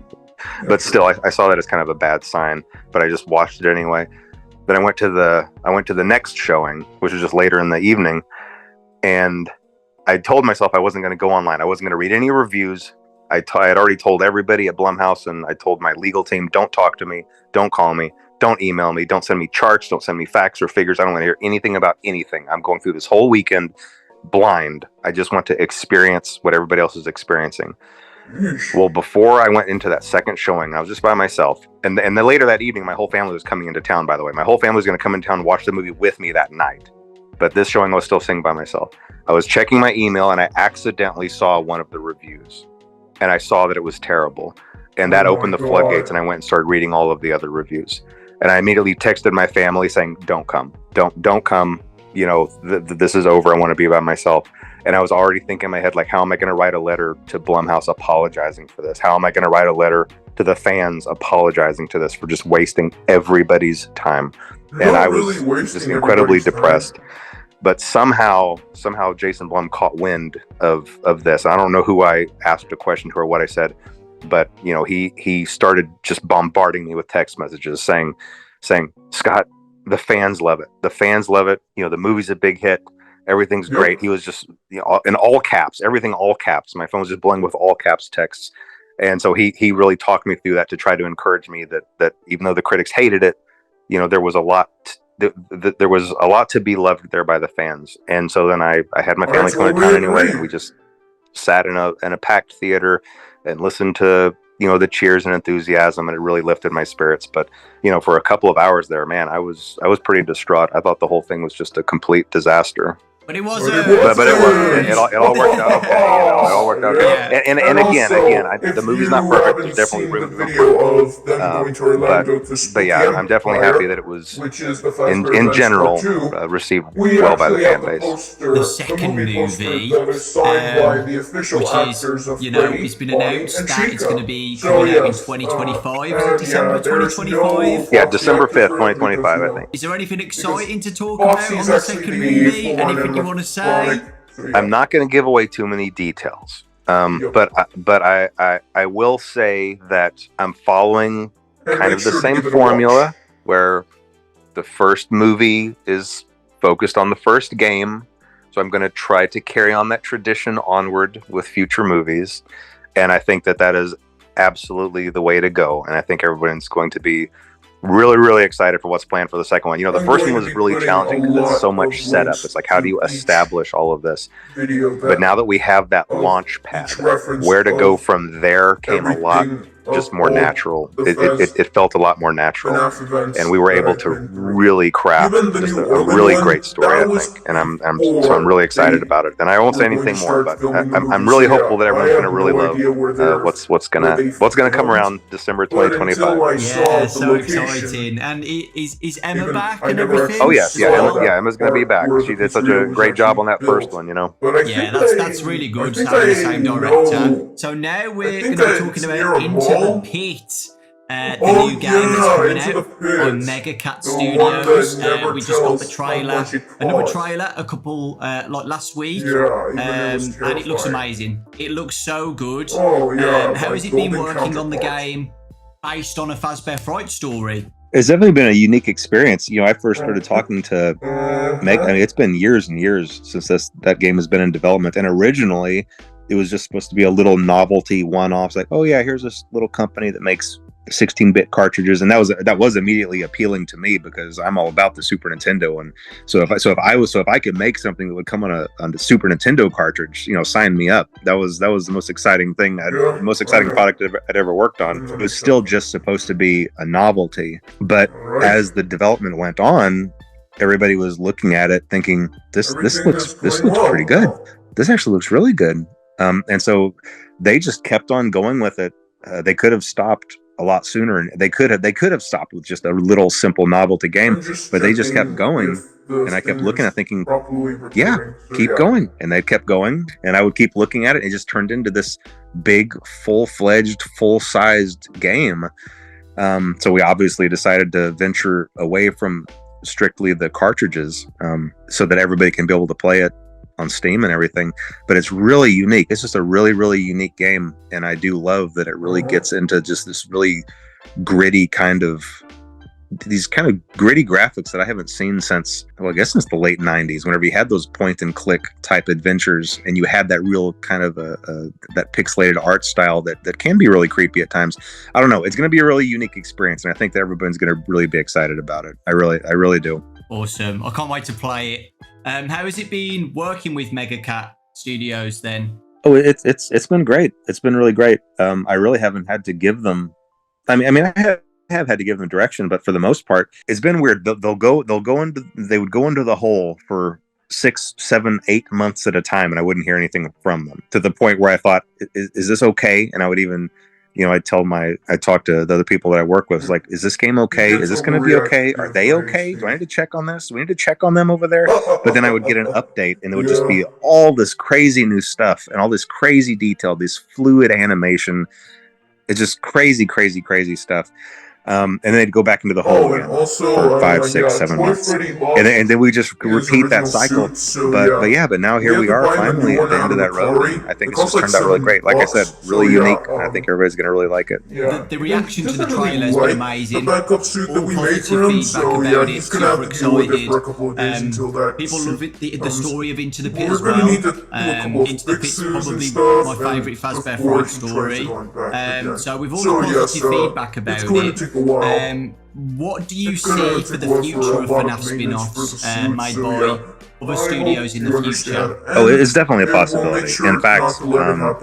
but still, I saw that as kind of a bad sign. But I just watched it anyway. Then I went to the next showing, which was just later in the evening, and I told myself I wasn't going to go online. I wasn't going to read any reviews. I had already told everybody at Blumhouse, and I told my legal team, don't talk to me, don't call me, don't email me, don't send me charts, don't send me facts or figures. I don't want to hear anything about anything. I'm going through this whole weekend blind. I just want to experience what everybody else is experiencing. Well, before I went into that second showing, I was just by myself. And then later that evening, my whole family was coming into town, by the way. My whole family was going to come into town and watch the movie with me that night. But this showing, I was still sitting by myself. I was checking my email, and I accidentally saw one of the reviews. And I saw that it was terrible. And that opened the floodgates, and I went and started reading all of the other reviews. And I immediately texted my family saying, don't come. Don't come. You know, this is over. I want to be by myself. And I was already thinking in my head, like, how am I going to write a letter to Blumhouse apologizing for this? How am I going to write a letter to the fans apologizing to this for just wasting everybody's time? And I was just incredibly depressed. But somehow Jason Blum caught wind of this. I don't know who I asked a question to or what I said, but you know, he started just bombarding me with text messages saying, Scott, the fans love it. The fans love it. You know, the movie's a big hit. Everything's great. He was just, you know, in all caps, everything all caps. My phone was just blowing with all caps texts. And so he really talked me through that to try to encourage me that even though the critics hated it, you know, there was a lot to be loved there by the fans. And so then I had my family come to town anyway, and we just sat in a packed theater and listened to, you know, the cheers and enthusiasm, and it really lifted my spirits. But, you know, for a couple of hours there, man, I was pretty distraught. I thought the whole thing was just a complete disaster. But it wasn't. But it worked. It all worked out okay. You know, it all worked out okay. Yeah. And again, the movie's not perfect. There's definitely room to improve. But yeah, I'm definitely happy that it was, in general, received well by the fan base. The second movie, which is, you know, it's been announced that it's going to be coming out in 2025. Is it December 2025? Yeah, December 5th, 2025, I think. Is there anything exciting to talk about on the second movie? Anything you want to say? I'm not going to give away too many details, but I will say that I'm following kind of the same formula where the first movie is focused on the first game, so I'm going to try to carry on that tradition onward with future movies, and I think that is absolutely the way to go, and I think everyone's going to be really excited for what's planned for the second one. You know, the first one was really challenging because it's so much setup. It's like, how do you establish all of this? But now that we have that launch pad, where to go from there came a lot just more natural. It felt a lot more natural, and we were able to really craft just a really great story, I think. And I'm really excited about it. And I won't say anything more, but I'm really hopeful that everyone's going to really love what's gonna come around December 2025. Yeah, so exciting. And is Emma back and everything? Oh yes, Emma's going to be back. She did such a great job on that first one, you know. Yeah, that's really good having the same director. So now we're going to be talking about Into the Pit, the new game that's coming out on Mega Cat Studios. We just got the trailer, another trailer, a couple like last week, and it looks amazing. It looks so good. How has it been working on the game based on a Fazbear Fright story? It's definitely been a unique experience. You know, I first started talking to Meg. I mean, it's been years and years since that game has been in development, and originally it was just supposed to be a little novelty one-off. Like, oh yeah, here's this little company that makes 16-bit cartridges, and that was immediately appealing to me because I'm all about the Super Nintendo. And so if I could make something that would come on the Super Nintendo cartridge, you know, sign me up. That was the most exciting thing, the most exciting product I'd ever worked on. It was still just supposed to be a novelty, but as the development went on, everybody was looking at it thinking, this looks pretty good. This actually looks really good. And so they just kept on going with it. They could have stopped a lot sooner, and they could have stopped with just a little simple novelty game, but they just kept going. And I kept looking at thinking, yeah, keep going. And they kept going, and I would keep looking at it. It just turned into this big, full-fledged, full-sized game. So we obviously decided to venture away from strictly the cartridges, so that everybody can be able to play it on Steam and everything. But it's really unique. It's just a really unique game, and I do love that it really gets into just this really gritty these kind of gritty graphics that I haven't seen since the late 90s, whenever you had those point and click type adventures and you had that real kind of that pixelated art style that can be really creepy at times. I don't know, it's going to be a really unique experience, and I think that everyone's going to really be excited about it. I really do. Awesome. I can't wait to play it. How has it been working with Mega Cat Studios then? Oh, it's been great. It's been really great. I really haven't had to give them. I mean, I have had to give them direction, but for the most part, it's been weird. They would go into the hole for 6, 7, 8 months at a time, and I wouldn't hear anything from them, to the point where I thought, is this okay? And I would even, you know, I talk to the other people that I work with, like, is this game okay? Is this going to be okay? Are they okay? Do I need to check on this? Do we need to check on them over there? But then I would get an update, and it would just be all this crazy new stuff and all this crazy detail, this fluid animation. It's just crazy stuff. And then they'd go back into the hole again for 5, 6, 7 months, and then we just repeat that cycle. But now here we are finally at the end of that road. And I think it's just turned out really great. Like I said, really unique. And I think everybody's going to really like it. The reaction to the trailer has been amazing. All positive feedback about it. Super excited. People love it. The story of Into the Pit as well. Into the Pit's probably my favourite Fazbear Fright story. So we've all got positive feedback about it. What do you see for the future of FNAF spin-offs made by other studios in the future? Oh, it's definitely a possibility. In fact,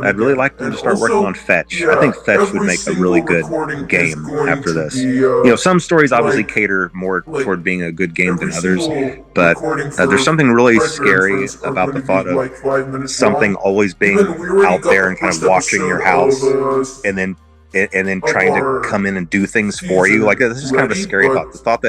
I'd really like them to start working on Fetch. I think Fetch would make a really good game after this. You know, some stories obviously cater more toward being a good game than others, but there's something really scary about the thought of something always being out there and kind of watching your house, and then trying to come in and do things for you. Like, this is kind of a scary thought. The thought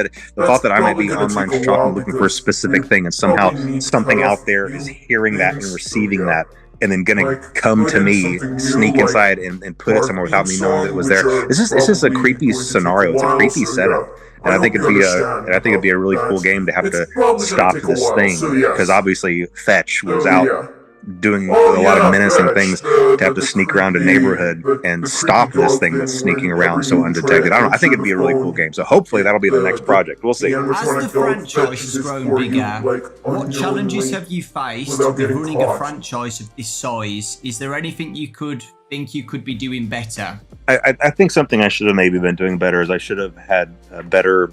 that I might be online shopping looking for a specific thing, and somehow something out there is hearing that and receiving that, and then gonna come to me, sneak inside and put it somewhere without me knowing that it was there. It's just a creepy scenario. It's a creepy setup. And I think it'd be a really cool game to have to stop this thing, because obviously Fetch was out doing a lot of menacing things to have to sneak around a neighborhood and stop this thing that's sneaking around so undetected. I don't know. I think it'd be a really cool game. So hopefully that'll be the next project. We'll see. As the franchise has grown bigger, what challenges have you faced with running a franchise of this size? Is there anything you could think you could be doing better? I think something I should have maybe been doing better is I should have had a better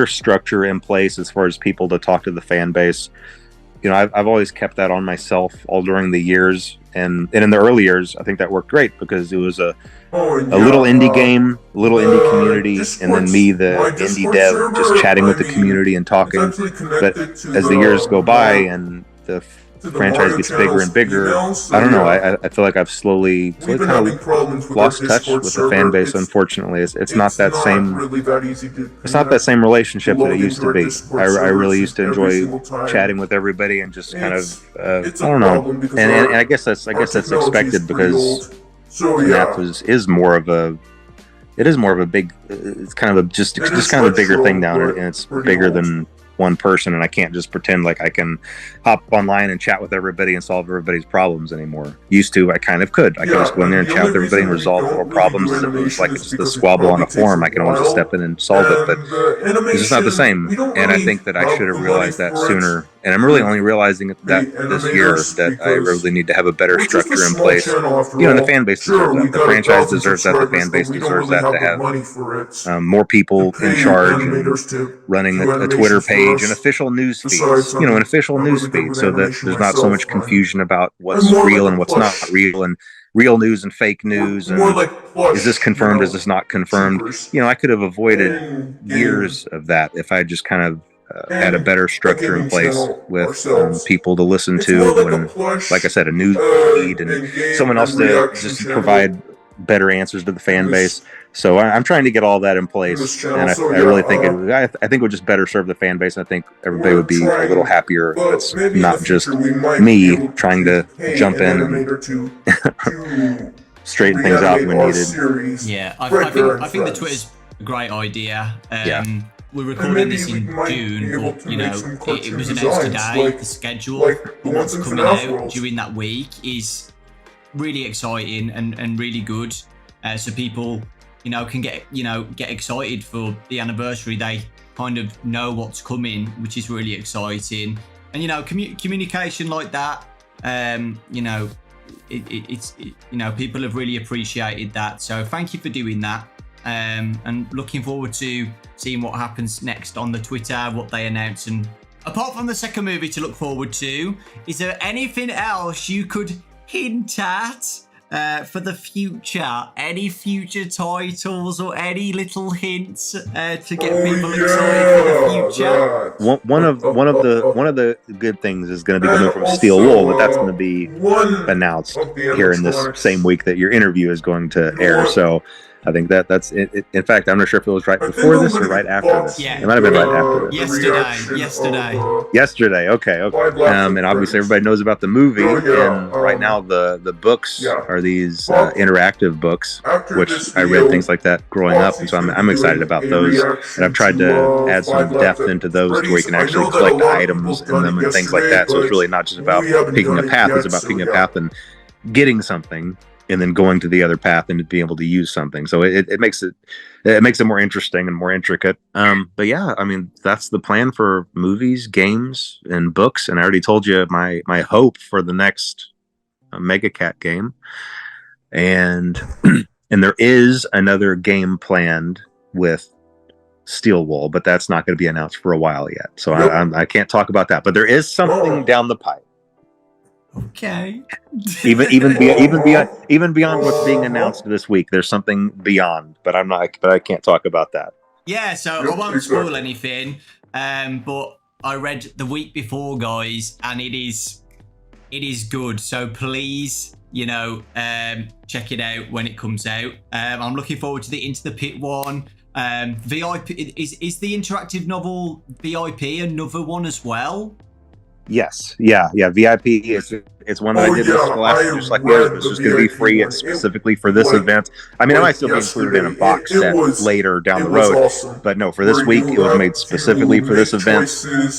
structure in place as far as people to talk to the fan base. You know, I've always kept that on myself all during the years, and in the early years, I think that worked great because it was a little indie game, a little indie community, and then me, the indie dev, just chatting with the community and talking. But as the years go by and the franchise gets bigger and bigger, I don't know. I feel like I've slowly kind of lost touch with the fan base. Unfortunately, it's not that same. It's not that same relationship that it used to be. I really used to enjoy chatting with everybody and just kind of I don't know. And I guess that's expected because that is more of a. It is more of a big. It's kind of a just kind of a bigger thing down, and it's bigger than one person, and I can't just pretend like I can hop online and chat with everybody and solve everybody's problems anymore. Used to, I kind of could. I could just go in there and chat with everybody and resolve all problems. It was like just a squabble on a forum. I can always just step in and solve it, but it's just not the same. And I think that I should have realized that sooner. And I'm really only realizing that this year that I really need to have a better structure in place. You know, and the fan base deserves that. The franchise deserves that. The fan base deserves that, to have more people in charge and running a Twitter page and official news feeds. You know, an official news feed, so that there's not so much confusion about what's real and what's not real, and real news and fake news, and is this confirmed, is this not confirmed. You know, I could have avoided years of that if I just kind of had a better structure in place with people to listen to, and like I said, a news feed and someone else to just provide better answers to the fan base. So I'm trying to get all that in place, and I really think I think it would just better serve the fan base. And I think everybody would be a little happier. It's not just me trying to jump in and straighten things out when needed. Yeah, I think the Twitter's a great idea. We're recording this in June, but you know, it was announced today. The schedule for what's coming out during that week is really exciting and really good. So people, you know, can get excited for the anniversary. They kind of know what's coming, which is really exciting. And you know, communication like that, you know, it's you know, people have really appreciated that. So thank you for doing that. And looking forward to seeing what happens next on the Twitter, what they announce. And apart from the second movie to look forward to, is there anything else you could hint at for the future? Any future titles or any little hints to get people excited for the future? One of the good things is going to be coming from Steel Wool, but that's going to be announced here in this same week that your interview is going to air. So I think that's it. In fact, I'm not sure if it was right before this or right after this. Yeah. It might have been right after this. Yesterday. Okay. And obviously everybody knows about the movie. And right now the books are these interactive books, which I read things like that growing up, and so I'm excited about those. And I've tried to add some depth into those to where you can actually collect items in them and things like that. So it's really not just about picking a path; it's about picking a path and getting something, and then going to the other path and being able to use something. So it makes it more interesting and more intricate. But yeah, I mean, that's the plan for movies, games, and books. And I already told you my hope for the next Mega Cat game. And and there is another game planned with Steel Wool, but that's not going to be announced for a while yet. So I can't talk about that. But there is something down the pipe. Okay. even beyond what's being announced this week, there's something beyond, but I can't talk about that. Yeah, so I won't spoil anything. But I read the week before, guys, and it is good. So please, you know, check it out when it comes out. I'm looking forward to the Into the Pit one. VIP is the interactive novel VIP another one as well? Yes, yeah. VIP is It's one that I did with Scholastic, just like the others. It's just going to be free. It's specifically for this event. I mean, I might still be included in a box set later down the road, but no, for this week, it was made specifically for this event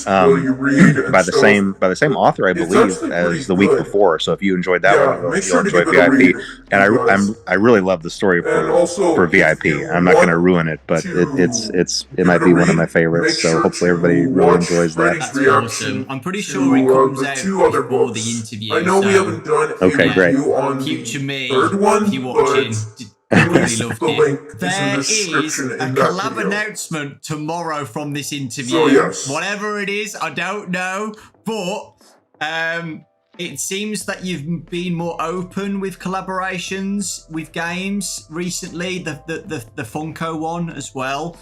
by the same author, I believe, as the week before. So if you enjoyed that one, you'll enjoy VIP. And I really love the story for VIP. I'm not going to ruin it, but it might be one of my favorites. So hopefully everybody really enjoys that. That's awesome. I'm pretty sure it comes out before the interview. I know we haven't done okay, great. Future me, if you're watching, I really loved it. There is a collab announcement tomorrow from this interview. So, yes. Whatever it is, I don't know, but it seems that you've been more open with collaborations with games recently. The Funko one as well.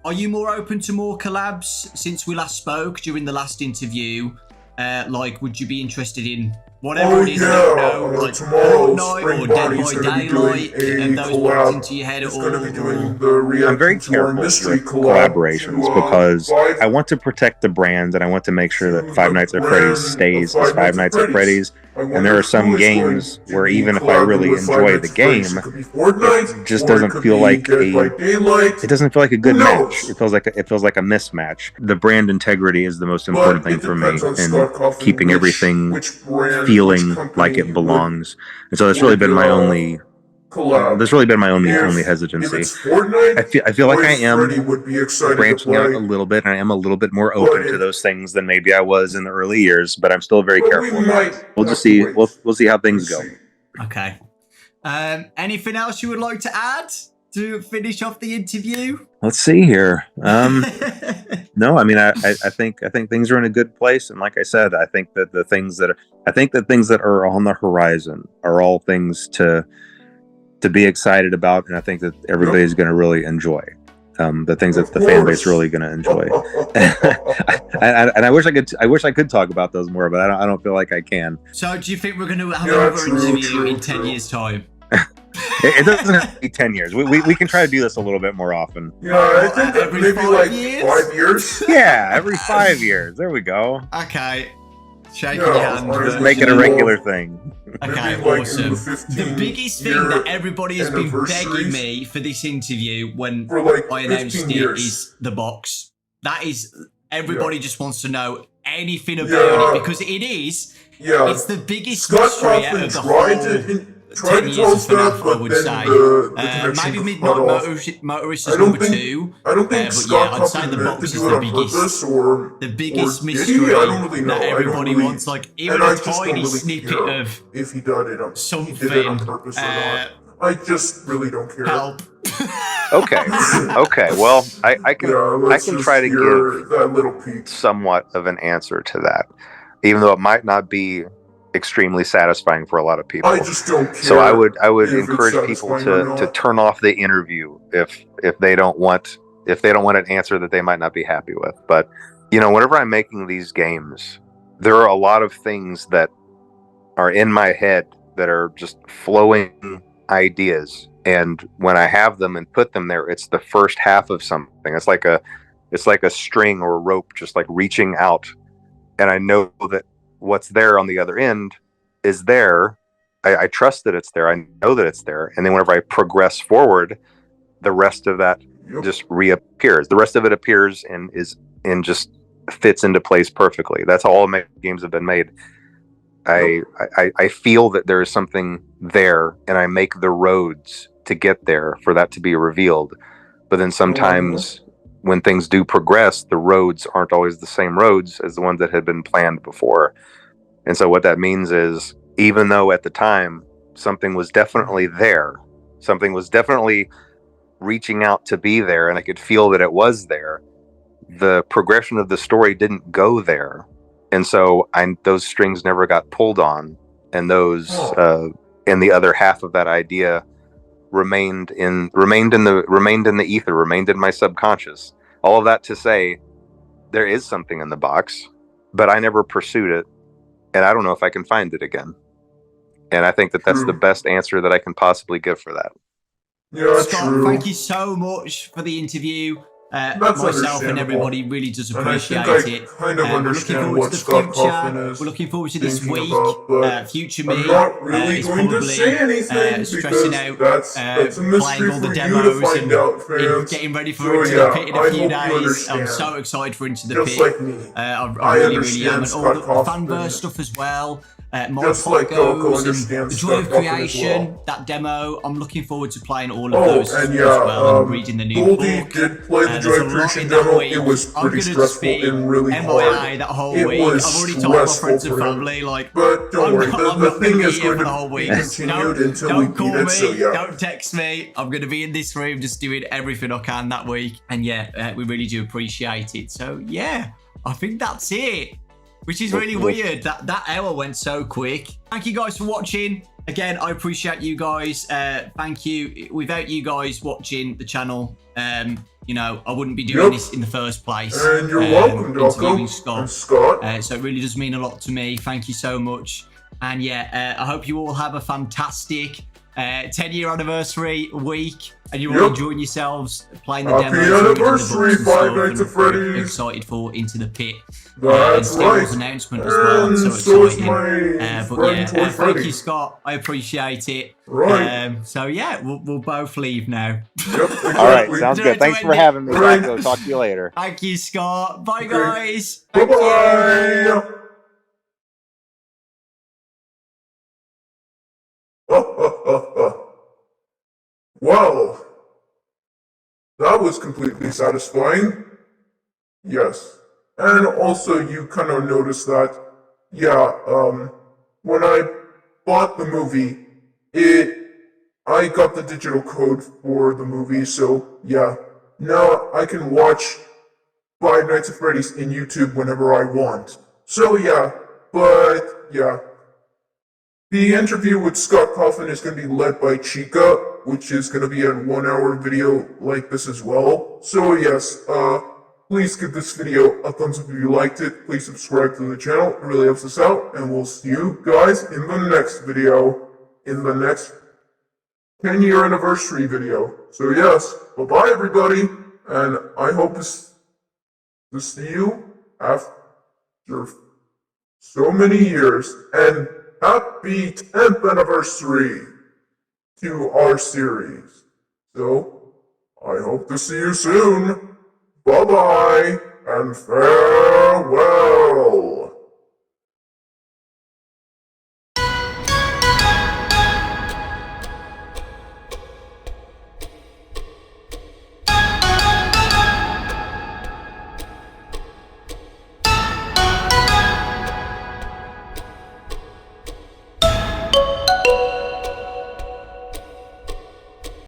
Are you more open to more collabs since we last spoke during the last interview? Like, would you be interested in whatever it is? I don't know, like Fortnite or Dead by Daylight, and those popped into your head at all? I'm very careful with collaborations because I want to protect the brand and I want to make sure that Five Nights at Freddy's stays as Five Nights at Freddy's. And there are some games where even if I really enjoy the game, it just doesn't feel like a good match. It feels like a mismatch. The brand integrity is the most important thing for me, and keeping everything feeling like it belongs. And so that's really been my only hesitancy. I feel like I am branching out a little bit, and I am a little bit more open to those things than maybe I was in the early years. But I'm still very careful. We'll just see. We'll see how things go. Okay. Anything else you would like to add to finish off the interview? Let's see here. No, I mean, I think things are in a good place, and like I said, I think that the things that are on the horizon are all things to be excited about, and I think that everybody's going to really enjoy the things that the fan base really going to enjoy. And I wish I could talk about those more, but I don't feel like I can. So, do you think we're going to have another interview in 10 years' time? It doesn't have to be 10 years. We can try to do this a little bit more often. Yeah, I think that maybe like 5 years. Yeah, every 5 years. There we go. Okay. Shaking your hand. Just make it a regular thing. Okay, awesome. The biggest thing that everybody has been begging me for this interview when I announced it is the box. That is, everybody just wants to know anything about it because it is. Yeah. It's the biggest mystery out of the whole 10 years of FNAF, I would say. Maybe Midnight Motorist is number 2. I don't think but yeah, I'd say the box is the biggest mystery that everybody wants. Like, even a tiny snippet of if he did it, something. He did it on purpose or not. I just really don't care. Help. Okay. Well, I can try to give that little peek. Somewhat of an answer to that, even though it might not be extremely satisfying for a lot of people. I just don't care. So I would encourage people to turn off the interview if they don't want an answer that they might not be happy with. But whenever I'm making these games, there are a lot of things that are in my head that are just flowing ideas, and when I have them and put them there, it's the first half of something. It's like a string or a rope just like reaching out, and I know that what's there on the other end is there. I trust that it's there. I know that it's there. And then whenever I progress forward, the rest of that just reappears. The rest of it appears and just fits into place perfectly. That's how all my games have been made. I feel that there is something there, and I make the roads to get there for that to be revealed. But then sometimes when things do progress, the roads aren't always the same roads as the ones that had been planned before. And so what that means is, even though at the time something was definitely there, something was definitely reaching out to be there, and I could feel that it was there, the progression of the story didn't go there. And so those strings never got pulled on, and those and the other half of that idea remained in the ether, remained in my subconscious. All of that to say, there is something in the box, but I never pursued it, and I don't know if I can find it again. And I think that that's the best answer that I can possibly give for that. Yeah, Scott, thank you so much for the interview. myself and everybody really does appreciate it. Kind of understand what Scott Cawthon is. We're looking forward to this thinking week. about, Future me I'm not really is going to probably say anything stressing because out, that's a mystery playing all the for you to demos find and out, fans. getting ready for So Into yeah, the Pit in I a few hope you days. understand. I'm so excited for Into the Just Pit. like me. I I really am. understand And all Scott the Cawthon. fanverse stuff as well. Just like Goku and understands the Joy of Scott Cawthon as Creation, well. that demo. I'm looking forward to playing all of those and as yeah, well and reading the new Goldie book. did play the There's Joy a of lot Creation in that demo. week. It was I'm pretty gonna just stressful be and really MIA hard. that whole It week. was I've already told my stressful friends and for him. family, like, But don't worry, I'm the not thing gonna is be here going for to the whole be week. continued until we Don't beat call it, me. so yeah. Don't text me. I'm gonna be in this room just doing everything I can that week. And yeah, we really do appreciate it. So yeah, I think that's it. Which is really weird. That hour went so quick. Thank you guys for watching. Again, I appreciate you guys. Thank you. Without you guys watching the channel, you know, I wouldn't be doing this in the first place. And you're welcome, interviewing Scott. Scott. So it really does mean a lot to me. Thank you so much. And yeah, I hope you all have a fantastic 10-year anniversary week, and you're all enjoying yourselves playing the demos. Happy anniversary, Five Nights at Freddy's. Excited for Into the Pit. That's right. Announcement as well. And so is my friend Toy thank Freddy. you, Scott. I appreciate it. Right. So yeah, we'll both leave now. Yep, exactly. All right, sounds good. Thanks for having me. Right. I'll talk to you later. Thank you, Scott. Bye, Okay. guys. Thank you. Bye-bye. Well, that was completely satisfying. Yes. And also you kind of noticed that, yeah, when I bought the movie, I got the digital code for the movie, so yeah, now I can watch Five Nights at Freddy's in YouTube whenever I want. So yeah, but yeah. The interview with Scott Cawthon is going to be led by Chica, which is going to be a 1-hour video like this as well. So yes, please give this video a thumbs up if you liked it. Please subscribe to the channel. It really helps us out. And we'll see you guys in the next video. In the next 10-year anniversary video. So yes, bye-bye everybody. And I hope to see you after so many years. And happy 10th anniversary to our series. So, I hope to see you soon. Bye-bye and farewell.